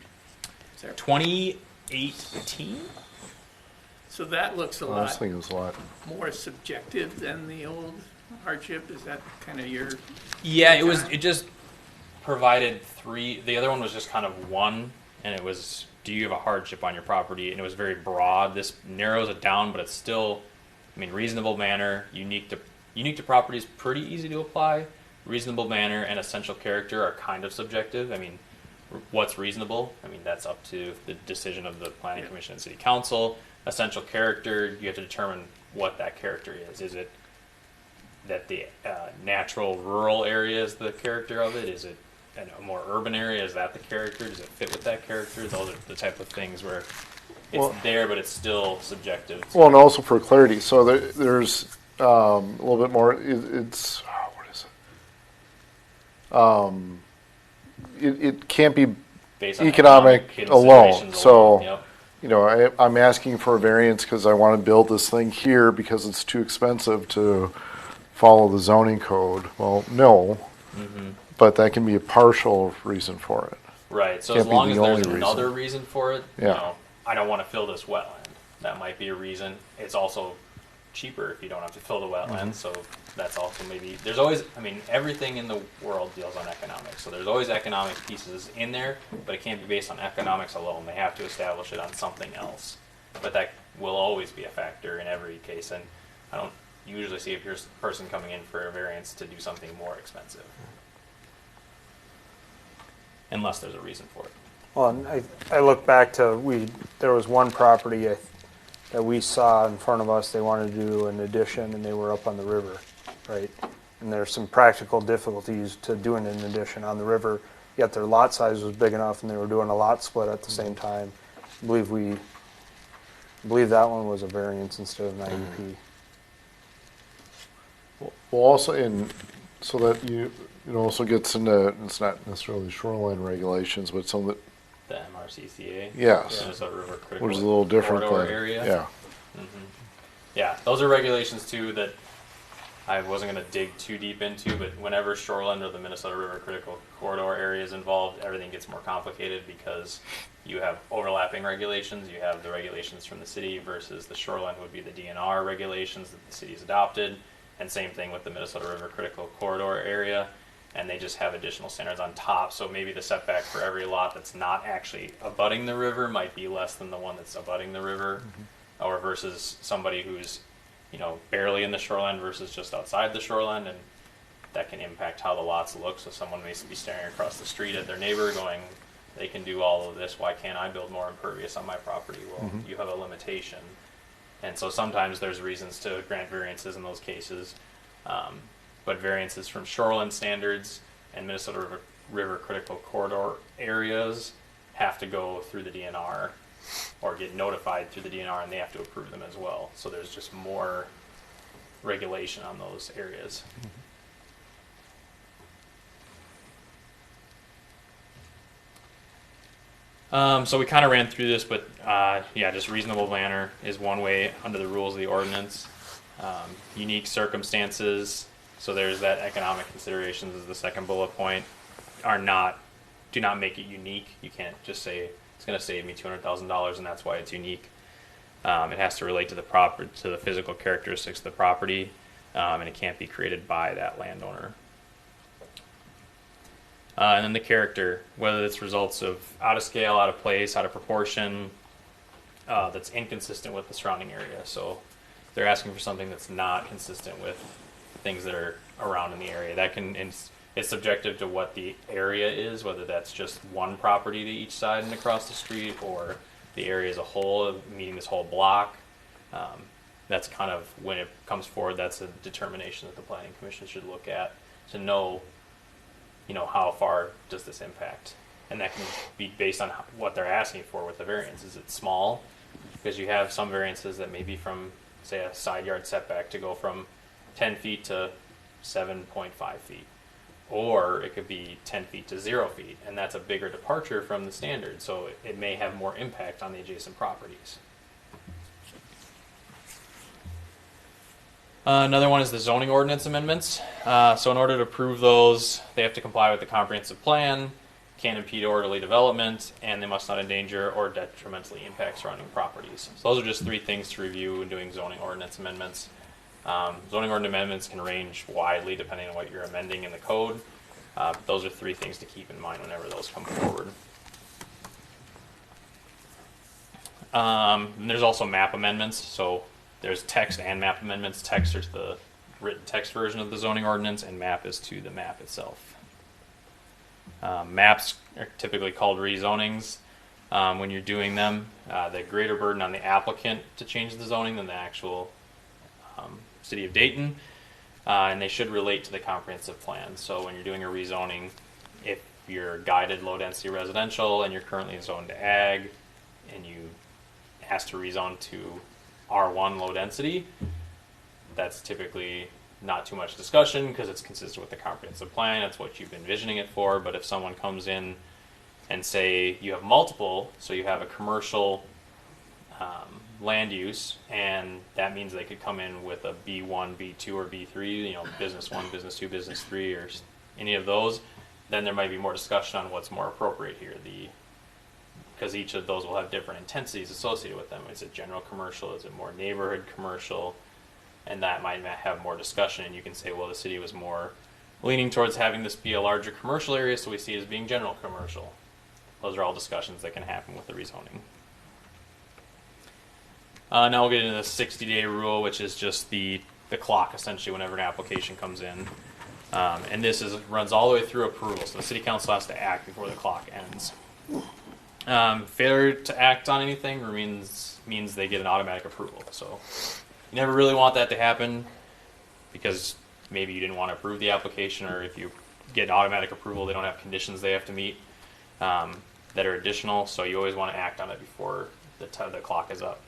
Is that- 2018? So that looks a Well, this lot thing is a lot. more subjective than the old hardship. Is that kind of your? Yeah, it just provided three. The other one was just kind of one, and it was, do you have a hardship on your property? And it was very broad. This narrows it down, but it's still, reasonable manner, unique to properties, pretty easy to apply. Reasonable manner and essential character are kind of subjective. What's reasonable? That's up to the decision of the planning commission and city council. Essential character, you have to determine what that character is. Is it that the natural rural area is the character of it? Is it a more urban area? Is that the character? Does it fit with that character? Those are the type of things where it's there, but it's still subjective. Well, and also for clarity, so there's a little bit more, it's, what is it? It can't be Based on economic alone. considerations So, Yep. I'm asking for a variance because I want to build this thing here because it's too expensive to follow the zoning code. Well, no, but that can be a partial reason for it. Right, so Can't as be long the as there's only another reason for it, Yeah. I don't want to fill this wetland. That might be a reason. It's also cheaper if you don't have to fill the wetland, so that's also maybe, there's always, everything in the world deals on economics, so there's always economic pieces in there, but it can't be based on economics alone. They have to establish it on something else. But that will always be a factor in every case, and I don't usually see a person coming in for a variance to do something more expensive. Unless there's a reason for it. Well, and I look back to, there was one property that we saw in front of us. They wanted to do an addition, and they were up on the river, right? And there's some practical difficulties to doing an addition on the river, yet their lot size was big enough, and they were doing a lot split at the same time. I believe that one was a variance instead of an IUP. Well, also so that it also gets into, it's not necessarily shoreline regulations, but some of The MRCCA. Yes. Minnesota River Critical which is a little different Corridor than, area. yeah. Yeah, those are regulations too that I wasn't going to dig too deep into, but whenever shoreline or the Minnesota River Critical Corridor area is involved, everything gets more complicated because you have overlapping regulations. You have the regulations from the city versus the shoreline would be the DNR regulations that the city's adopted, and same thing with the Minnesota River Critical Corridor area, and they just have additional standards on top. So maybe the setback for every lot that's not actually abutting the river might be less than the one that's abutting the river, or versus somebody who's barely in the shoreline versus just outside the shoreline, and that can impact how the lots look. So someone may be staring across the street at their neighbor going, they can do all of this, why can't I build more impervious on my property? Well, you have a limitation. And so sometimes there's reasons to grant variances in those cases. But variances from shoreline standards and Minnesota River critical corridor areas have to go through the DNR or get notified through the DNR, and they have to approve them as well. So there's just more regulation on those areas. So we kind of ran through this, but yeah, just reasonable manner is one way under the rules of the ordinance. Unique circumstances, so there's that economic considerations is the second bullet point, do not make it unique. You can't just say it's going to save me $200,000 and that's why it's unique. It has to relate to the physical characteristics of the property, and it can't be created by that landowner. And then the character, whether it's results of out of scale, out of place, out of proportion, that's inconsistent with the surrounding area. So they're asking for something that's not consistent with things that are around in the area. That can, it's subjective to what the area is, whether that's just one property to each side and across the street, or the area as a whole, meaning this whole block. That's kind of, when it comes forward, that's a determination that the planning commission should look at to know, how far does this impact? And that can be based on what they're asking for with the variance. Is it small? Because you have some variances that may be from, say, a side yard setback to go from 10 feet to 7.5 feet. Or it could be 10 feet to 0 feet, and that's a bigger departure from the standard, so it may have more impact on the adjacent properties. Another one is the zoning ordinance amendments. So in order to approve those, they have to comply with the comprehensive plan, can't impede orderly development, and they must not endanger or detrimentally impact surrounding properties. So those are just 3 things to review when doing zoning ordinance amendments. Zoning ordinance amendments can range widely depending on what you're amending in the code. But those are 3 things to keep in mind whenever those come forward. And there's also map amendments. So there's text and map amendments. Text is the written text version of the zoning ordinance, and map is to the map itself. Maps are typically called rezonings. When you're doing them, the greater burden on the applicant to change the zoning than the actual city of Dayton, and they should relate to the comprehensive plan. So when you're doing a rezoning, if you're guided low density residential and you're currently zoned to ag, and you ask to rezone to R1 low density, that's typically not too much discussion because it's consistent with the comprehensive plan. That's what you've been envisioning it for. But if someone comes in and say you have multiple, so you have a commercial land use, and that means they could come in with a B1, B2, or B3, business 1, business 2, business 3, or any of those, then there might be more discussion on what's more appropriate here. Because each of those will have different intensities associated with them. Is it general commercial? Is it more neighborhood commercial? And that might have more discussion, and you can say, well, the city was more leaning towards having this be a larger commercial area, so we see it as being general commercial. Those are all discussions that can happen with the rezoning. Now we'll get into the 60-day rule, which is just the clock, essentially, whenever an application comes in. And this runs all the way through approval, so the city council has to act before the clock ends. Failure to act on anything means they get an automatic approval. So you never really want that to happen, because maybe you didn't want to approve the application, or if you get an automatic approval, they don't have conditions they have to meet that are additional. So you always want to act on it before the clock is up.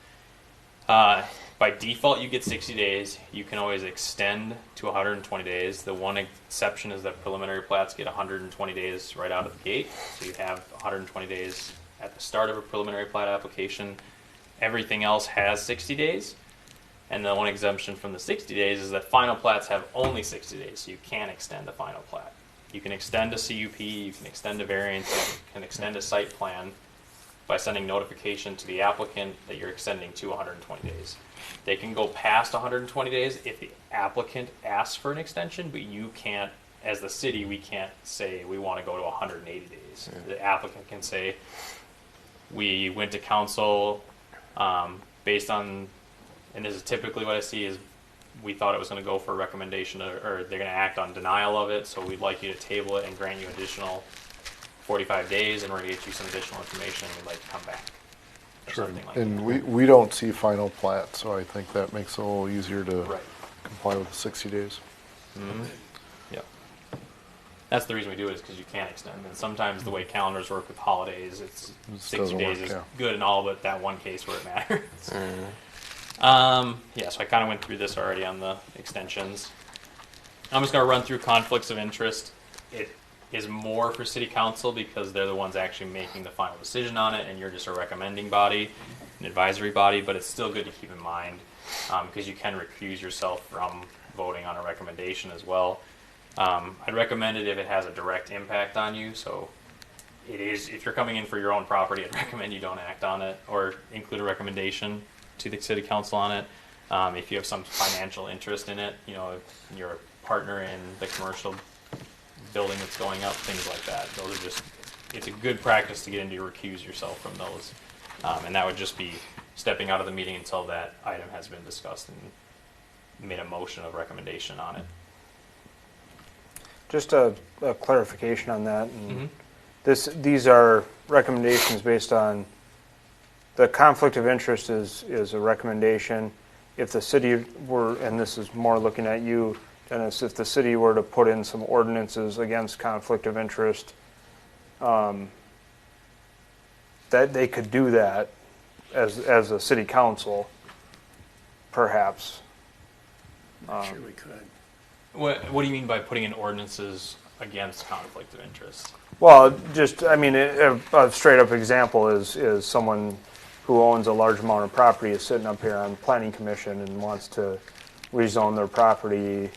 By default, you get 60 days. You can always extend to 120 days. The one exception is that preliminary plats get 120 days right out of the gate. So you have 120 days at the start of a preliminary plat application. Everything else has 60 days. And the one exemption from the 60 days is that final plats have only 60 days. So you can't extend a final plat. You can extend a CUP, you can extend a variance, you can extend a site plan by sending notification to the applicant that you're extending to 120 days. They can go past 120 days if the applicant asks for an extension, but you can't, as the city, we can't say we want to go to 180 days. Yeah. The applicant can say, we went to council based on, and this is typically what I see is, we thought it was going to go for a recommendation, or they're going to act on denial of it, so we'd like you to table it and grant you additional 45 days, and we're going to get you some additional information, and we'd like to come back. Sure. Something like And that. we don't see final plat, so I think that makes it a little easier to Right. comply with the 60 days. Yep. That's the reason we do it, is because you can extend. And sometimes the way calendars work with holidays, it's 60 doesn't days work, is yeah. good and all, but that one case where it matters. Yeah, so I kind of went through this already on the extensions. I'm just going to run through conflicts of interest. It is more for city council because they're the ones actually making the final decision on it, and you're just a recommending body, an advisory body, but it's still good to keep in mind because you can recuse yourself from voting on a recommendation as well. I'd recommend it if it has a direct impact on you. So it is, if you're coming in for your own property, I'd recommend you don't act on it or include a recommendation to the city council on it. If you have some financial interest in it, you know, if you're a partner in the commercial building that's going up, things like that. Those are just, it's a good practice to get into recuse yourself from those. And that would just be stepping out of the meeting until that item has been discussed and made a motion of recommendation on it. Just a clarification on that. And these are recommendations based on the conflict of interest is a recommendation. If the city were, and this is more looking at you, Dennis, if the city were to put in some ordinances against conflict of interest, that they could do that as a city council, perhaps. I'm sure we could. What do you mean by putting in ordinances against conflict of interest? Well, just, I mean, a straight up example is someone who owns a large amount of property is sitting up here on the planning commission and wants to rezone their property.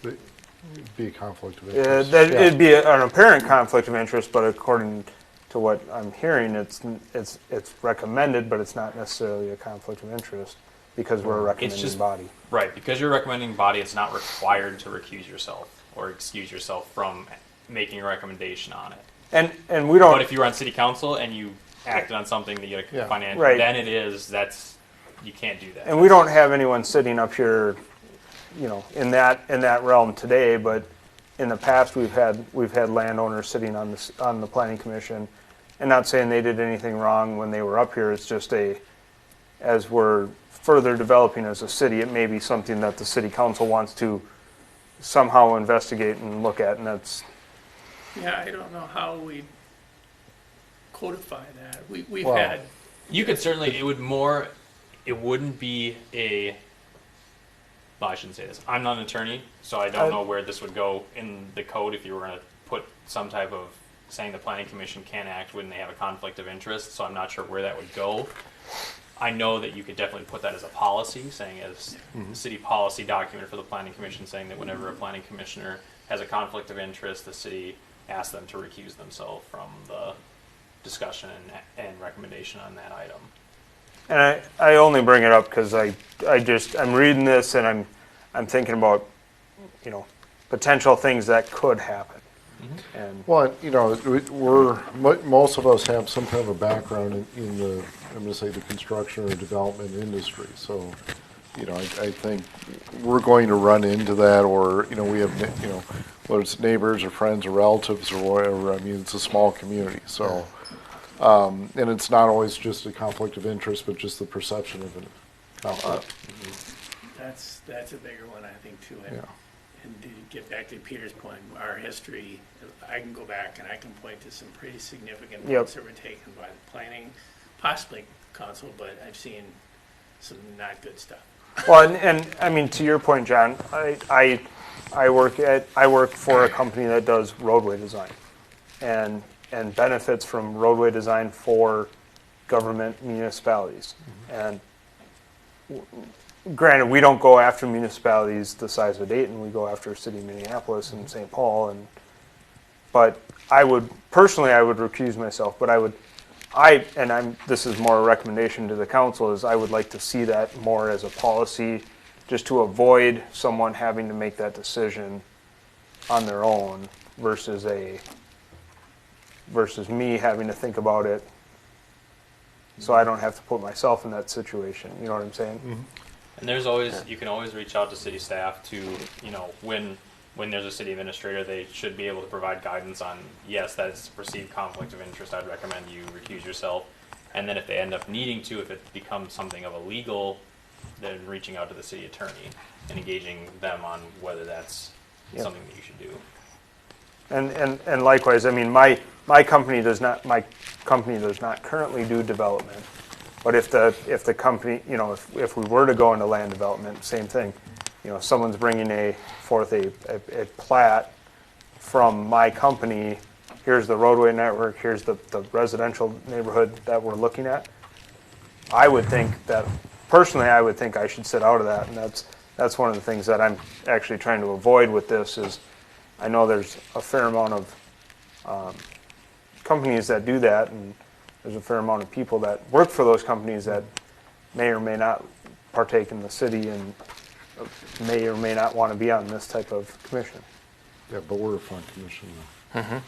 Be a conflict of interest. It'd be an apparent conflict of interest, but according to what I'm hearing, it's recommended, but it's not necessarily a conflict of interest because we're a recommending body. Right, because you're a recommending body, it's not required to recuse yourself or excuse yourself from making a recommendation on it. And we don't. But if you were on city council and you acted on something that you get a financial, right. then you can't do that. And we don't have anyone sitting up here, you know, in that realm today. But in the past, we've had landowners sitting on the planning commission, and not saying they did anything wrong when they were up here. It's just as we're further developing as a city, it may be something that the city council wants to somehow investigate and look at, and that's. Yeah, I don't know how we codify that. We've Well, had. You could certainly, it wouldn't be well, I shouldn't say this. I'm not an attorney, so I don't know where this would go in the code if you were going to put some type of saying the planning commission can't act when they have a conflict of interest, so I'm not sure where that would go. I know that you could definitely put that as a policy, saying as a city policy document for the planning commission, saying that whenever a planning commissioner has a conflict of interest, the city asks them to recuse themselves from the discussion and recommendation on that item. And I only bring it up because I'm reading this and I'm thinking about, you know, potential things that could happen. And Well, you know, most of us have some kind of a background in the, I'm going to say, the construction or development industry. So, you know, I think we're going to run into that, or, you know, we have, you know, whether it's neighbors or friends or relatives or whatever. I mean, it's a small community. So, and it's not always just a conflict of interest, but just the perception of a conflict. That's a bigger one, I think, too. Yeah. And to get back to Peter's point, our history, I can go back and I can point to some pretty significant votes that were taken by the planning, possibly council, but I've seen some not good stuff. well, and I mean, to your point, John, I work for a company that does roadway design, and benefits from roadway design for government municipalities. And granted, we don't go after municipalities the size of Dayton. We go after city of Minneapolis and St. Paul. But I would recuse myself. But this is more a recommendation to the council, is I would like to see that more as a policy, just to avoid someone having to make that decision on their own versus me having to think about it, so I don't have to put myself in that situation. You know what I'm saying? And you can always reach out to city staff to, you know, when there's a city administrator, they should be able to provide guidance on, yes, that's perceived conflict of interest, I'd recommend you recuse yourself. And then if they end up needing to, if it becomes something of a legal, then reaching out to the city attorney and engaging them on whether that's Yeah. something that you should do. And likewise, I mean, my company does not currently do development. But if the company, you know, if we were to go into land development, same thing. You know, someone's bringing forth a plat from my company, here's the roadway network, here's the residential neighborhood that we're looking at. I would think that, personally, I should sit out of that, and that's one of the things that I'm actually trying to avoid with this is, I know there's a fair amount of companies that do that, and there's a fair amount of people that work for those companies that may or may not partake in the city and may or may not want to be on this type of commission. Yeah, but we're a fund commission though.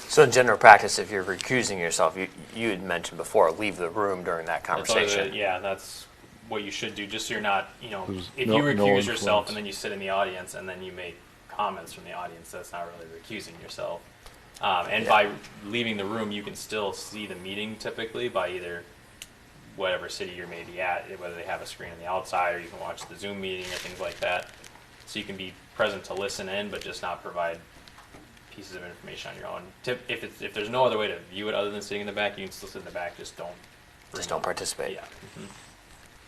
So in general practice, if you're recusing yourself, you had mentioned before, leave the room during that That's always conversation. yeah, that's what you should do, just so you're not, you know, There's if no- you no recuse yourself influence. and then you sit in the audience and then you make comments from the audience, that's not really recusing yourself. And by leaving the room, you can still see the meeting typically by either whatever city you're maybe at, whether they have a screen on the outside or you can watch the Zoom meeting or things like that. So you can be present to listen in, but just not provide pieces of information on your own. If there's no other way to view it other than sitting in the back, you can still sit in the back, just don't. Just don't participate. Yeah.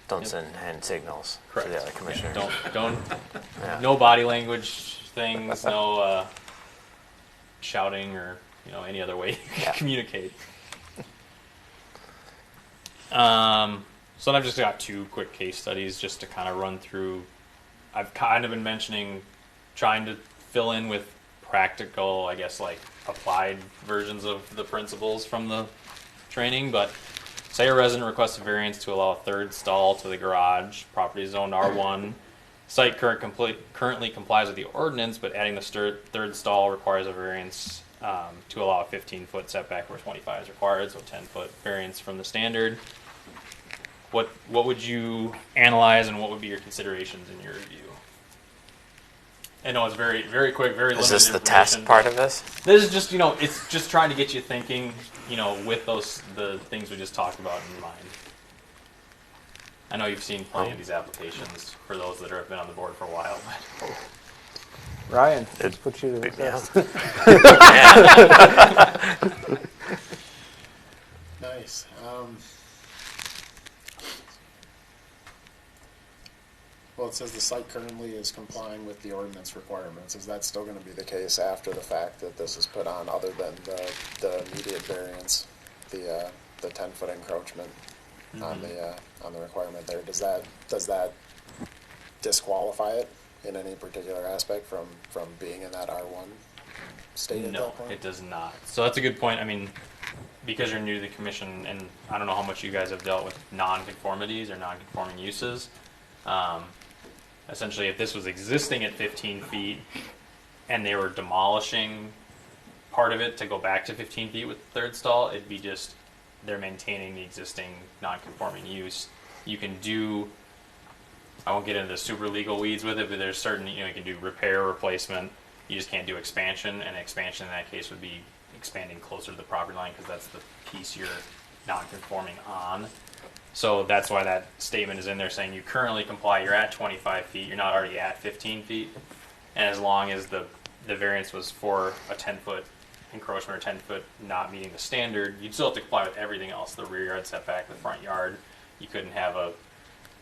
Don't Yep. send hand signals Correct. to the other commissioners. Yeah, don't, Yeah. no body language things, no shouting or, you know, any other way you can Yeah. communicate. So I've just got two quick case studies just to kind of run through. I've kind of been mentioning trying to fill in with practical, I guess, like applied versions of the principles from the training, but say a resident requests a variance to allow a third stall to the garage, property is zoned R1, site currently complies with the ordinance, but adding the third stall requires a variance to allow a 15-foot setback where 25 is required, so 10-foot variance from the standard. What would you analyze and what would be your considerations in your review? I know it's very, very quick, very limited Is this the information. test part of this? This is just, you know, it's just trying to get you thinking, you know, with the things we just talked about in your mind. I know you've seen plenty of these applications for those that have been on the board for a while. Ryan, let's put you to the Yeah. test. Nice. Well, it says the site currently is complying with the ordinance requirements. Is that still going to be the case after the fact that this is put on, other than the immediate variance, the 10-foot encroachment on the requirement there? Does that disqualify it in any particular aspect from being in that R1 state at No, that point? it does not. So that's a good point. I mean, because you're new to the commission, and I don't know how much you guys have dealt with non-conformities or non-conforming uses. Essentially, if this was existing at 15 feet and they were demolishing part of it to go back to 15 feet with the third stall, it'd be just they're maintaining the existing non-conforming use. You can do, I won't get into the super legal weeds with it, but there's certain, you know, you can do repair, replacement. You just can't do expansion, and expansion in that case would be expanding closer to the property line because that's the piece you're non-conforming on. So that's why that statement is in there saying you currently comply, you're at 25 feet, you're not already at 15 feet. And as long as the variance was for a 10-foot encroachment or 10-foot not meeting the standard, you'd still have to comply with everything else, the rear yard setback, the front yard. You couldn't have a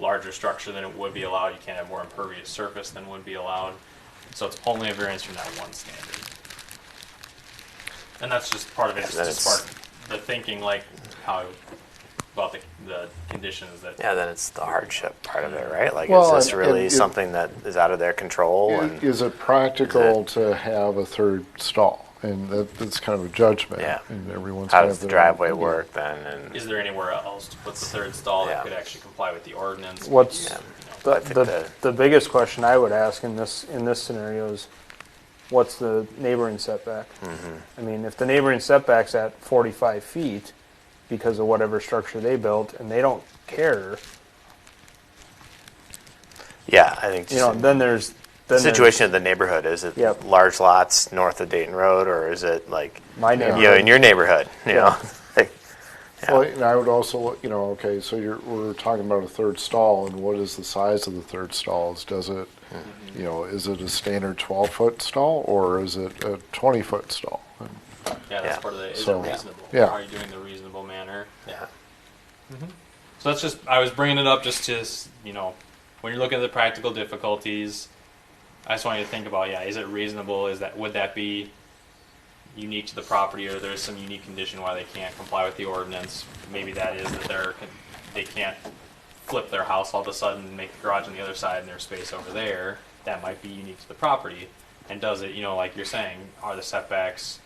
larger structure than it would be allowed. You can't have more impervious surface than would be allowed. So it's only a variance from that one standard. And that's just part of it. It's just part of the thinking, like how about the conditions that. Yeah, then it's the hardship part of it, right? Like, Well, is this and really it- something that is out of their control? And Is it practical to have a third stall? And that's kind of a judgment. Yeah. And everyone's how gonna does have the their own driveway opinion. work then? And Is there anywhere else to put the third stall Yeah. that could actually comply with the ordinance? What's Yeah. the, I think the biggest question I would ask in this scenario is, what's the neighboring setback? I mean, if the neighboring setback's at 45 feet because of whatever structure they built, and they don't care, yeah, I think you know, just then there's the situation of the neighborhood. Is it Yep. large lots north of Dayton Road, or is it like my you know, neighborhood. in your neighborhood? You Yeah. know, like, Well, and I would also, okay, so we're talking about a third stall, and what is the size of the third stalls? Does it, is it a standard 12-foot stall, or is it a 20-foot stall? Yeah, that's Yeah. part of the, is So, it reasonable? yeah. Are you doing the reasonable manner? Yeah. So that's just, I was bringing it up just to, when you're looking at the practical difficulties, I just want you to think about, is it reasonable? Would that be unique to the property, or there's some unique condition why they can't comply with the ordinance? Maybe that is that they can't flip their house all of a sudden and make the garage on the other side and their space over there. That might be unique to the property. And does it, like you're saying, are the setbacks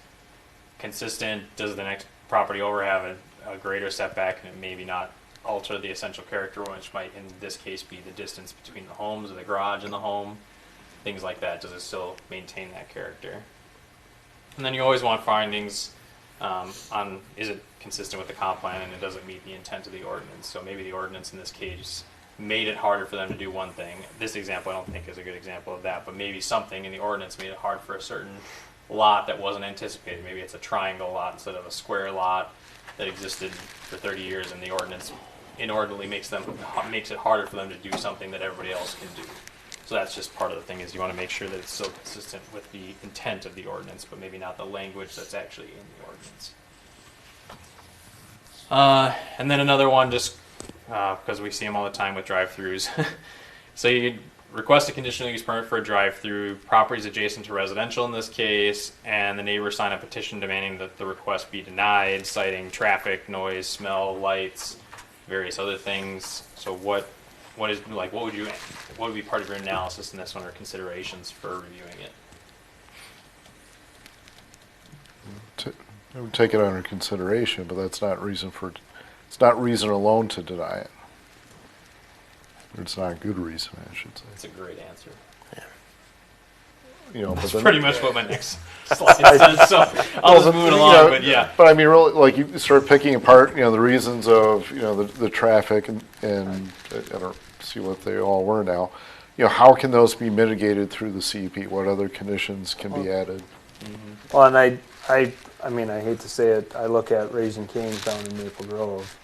consistent? Does the next property over have a greater setback and it maybe not alter the essential character, which might in this case be the distance between the homes or the garage and the home? Things like that. Does it still maintain that character? And then you always want findings on, is it consistent with the comp plan and it doesn't meet the intent of the ordinance. So maybe the ordinance in this case made it harder for them to do one thing. This example I don't think is a good example of that, but maybe something in the ordinance made it hard for a certain lot that wasn't anticipated. Maybe it's a triangle lot instead of a square lot that existed for 30 years, and the ordinance inordinately makes it harder for them to do something that everybody else can do. So that's just part of the thing, is you want to make sure that it's still consistent with the intent of the ordinance, but maybe not the language that's actually in the ordinance. And then another one, just because we see them all the time with drive-throughs. So you request a conditional use permit for a drive-through, properties adjacent to residential in this case, and the neighbors sign a petition demanding that the request be denied, citing traffic, noise, smell, lights, various other things. So what would be part of your analysis in this one, or considerations for reviewing it? I would take it under consideration, but that's not it's not reason alone to deny it. It's not a good reason, I should say. That's a great answer. But That's then- pretty much what my next slide says. So I'll just move it along. But yeah, But I mean, really, like you start picking apart, the reasons of, the traffic and I don't see what they all were now. How can those be mitigated through the CUP? What other conditions can be added? Well, and I mean, I hate to say it, I look at Raising Cane's down in Maple Grove,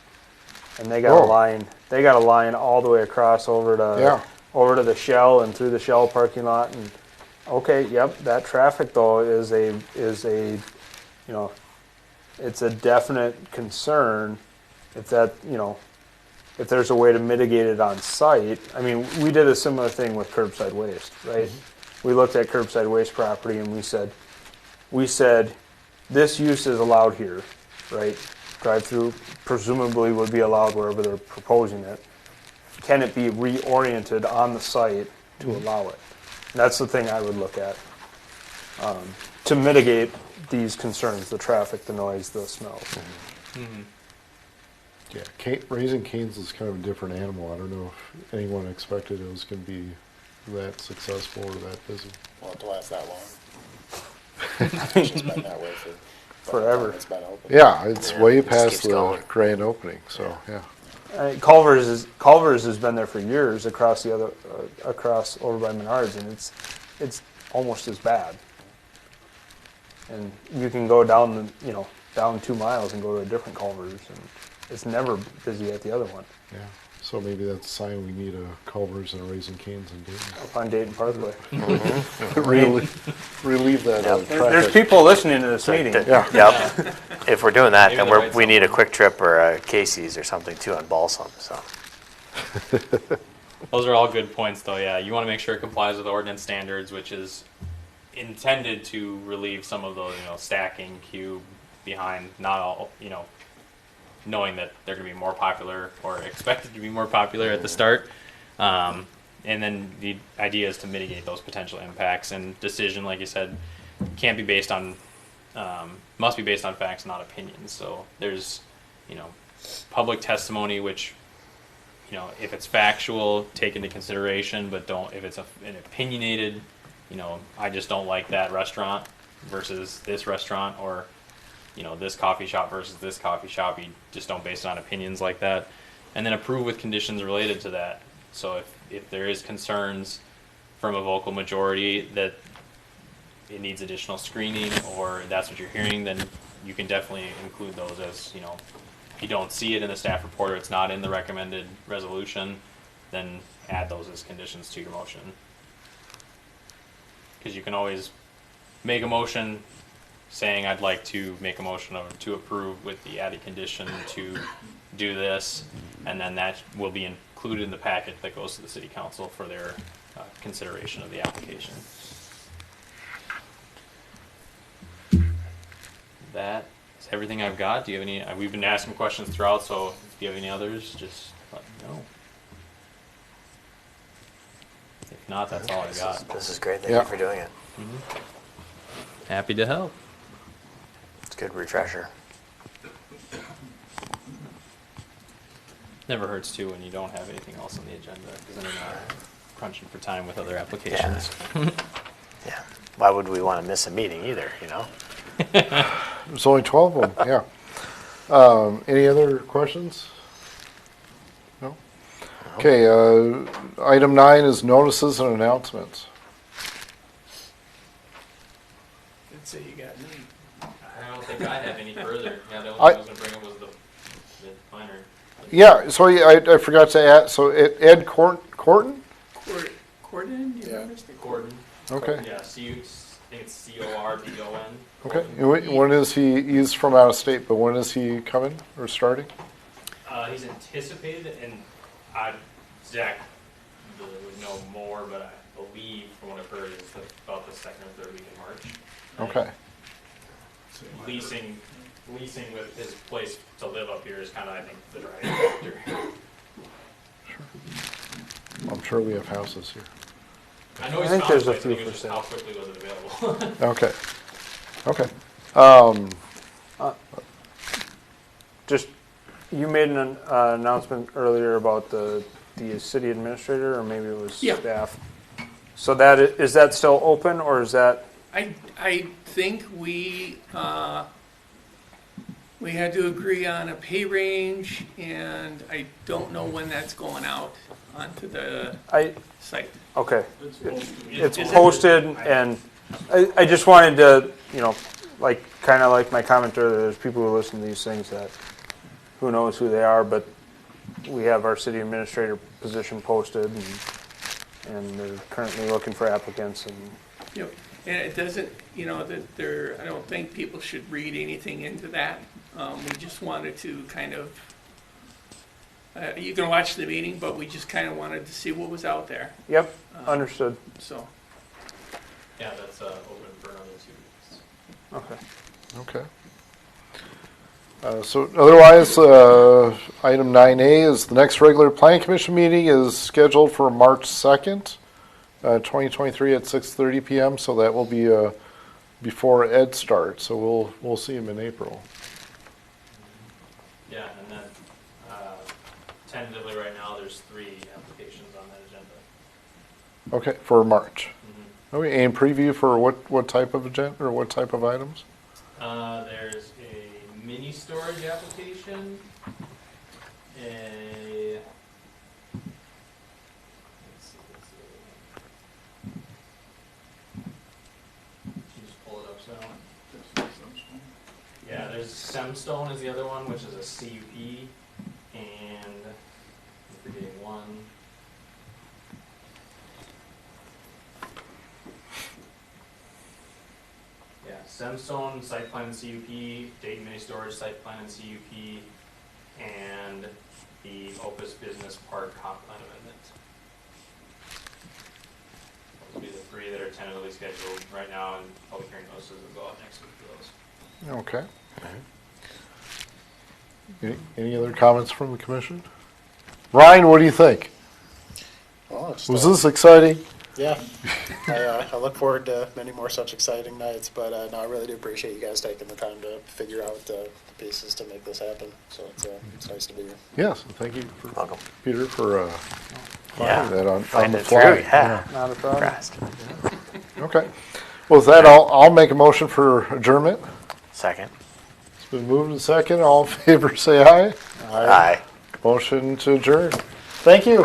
and they got Oh. a line all the way across over to the Shell and through the Shell parking lot, and okay, yep, that traffic though is a it's a definite concern if if there's a way to mitigate it on site. I mean, we did a similar thing with curbside waste, right? We looked at curbside waste property and we said this use is allowed here, right? Drive-through presumably would be allowed wherever they're proposing it. Can it be reoriented on the site to allow it? And that's the thing I would look at to mitigate these concerns: the traffic, the noise, the smells. Yeah, Raising Cane's is kind of a different animal. I don't know if anyone expected it was going to be that successful or that busy. Well, to last that long. It's been that way for Forever. It's been open. Yeah, it's Yeah, way it just past keeps the going. grand opening, so, yeah. Culver's has been there for years across over by Menards, and it's almost as bad. And you can go down down 2 miles and go to a different Culver's, and it's never busy at the other one. Yeah, so maybe that's a sign we need a Culver's and a Raising Cane's in Up on Dayton Parkway. Dayton. Relieve that Yep. There's traffic. people listening to this meeting. Yeah. Yep. If we're doing that, Maybe then the right we need a zone. Quick Trip or a Casey's or something too on Balsam. So those are all good points, though. Yeah, you want to make sure it complies with ordinance standards, which is intended to relieve some of those, stacking cube behind. Not all, knowing that they're going to be more popular or expected to be more popular at the start. And then the idea is to mitigate those potential impacts, and decision, like you said, can't be based on, must be based on facts, not opinions. So there's, public testimony, which, if it's factual, take into consideration, but don't, if it's an opinionated, I just don't like that restaurant versus this restaurant, or, this coffee shop versus this coffee shop, you just don't base it on opinions like that. And then approve with conditions related to that. So if there is concerns from a vocal majority that it needs additional screening, or that's what you're hearing, then you can definitely include those as, if you don't see it in the staff report or it's not in the recommended resolution, then add those as conditions to your motion. Because you can always make a motion saying I'd like to make a motion to approve with the added condition to do this, and then that will be included in the packet that goes to the city council for their consideration of the application. That is everything I've got. Do you have any? We've been asking questions throughout, so if you have any others, just let me know. If not, that's all I got. This is great. Thank Yeah. you for doing it. Happy to help. It's a good refresher. Never hurts too when you don't have anything else on the agenda, because then you're not crunching for time with other applications. Yeah. Why would we want to miss a meeting either, you know? There's only 12 of them, yeah. Any other questions? No? Okay, item 9 is notices and announcements. Let's say you got me. I don't think I have any further. Yeah, the only thing I I was going to bring up was the minor. Yeah, so I forgot to add, so Ed Corton? Corden, do you Yeah. remember? Mr. Gordon. Okay, Yeah, I think it's Cordon. okay. And when is he's from out of state, but when is he coming or starting? He's anticipated, and Zach would know more, but I believe, from what I've heard, it's about the second or third week in March. Okay, Leasing with his place to live up here is kind of, I think, the driving factor. I'm sure we have houses here. I know he's I think found there's a place, I few think it was for just how sale. quickly was it available. Okay, okay. Just, you made an announcement earlier about the city administrator, or maybe it was Yeah. staff. So that, is that still open, or is that, I think we had to agree on a pay range, and I don't know when that's going out onto the site. okay. It's supposed to be. It's Is it? posted, and I just wanted to, like, kind of like my comment earlier, there's people who listen to these things that, who knows who they are, but we have our city administrator position posted, and they're currently looking for applicants, and Yep. And it doesn't, that I don't think people should read anything into that. We just wanted to kind of, you can watch the meeting, but we just kind of wanted to see what was out there, yep, understood, so. Yeah, that's open for another 2 weeks. okay. Okay. So otherwise, item 9A is the next regular planning commission meeting is scheduled for March 2nd, 2023 at 6:30 p.m. So that will be before Ed starts. So we'll see him in April. Yeah, and then tentatively right now, there's 3 applications on that agenda. Okay, for March. Okay, and preview for what type of agenda or what type of items? There's a mini storage application, let's see. Can you just pull it up, so? Yeah, there's Semstone is the other one, which is a CUP, and I'm forgetting one. Yeah, Semstone, site plan and CUP, Dayton Mini Storage, site plan and CUP, and the Opus Business Park comp plan amendment. Those will be the 3 that are tentatively scheduled right now, and public hearing notices will go out next week for those. Okay. Any other comments from the commission? Ryan, what do you think? Well, it's Was still- this exciting? Yeah, I look forward to many more such exciting nights, but no, I really do appreciate you guys taking the time to figure out the pieces to make this happen. So it's nice to be here. Yes, and thank you, Welcome. Peter, for Yeah. finding that on Find the it fly. through, yeah. Not a problem. Impressed. Okay. Well, with that, I'll make a motion for adjournment. Second. It's been moved and second. All in favor, say aye. Aye. Motion to adjourn. Thank you.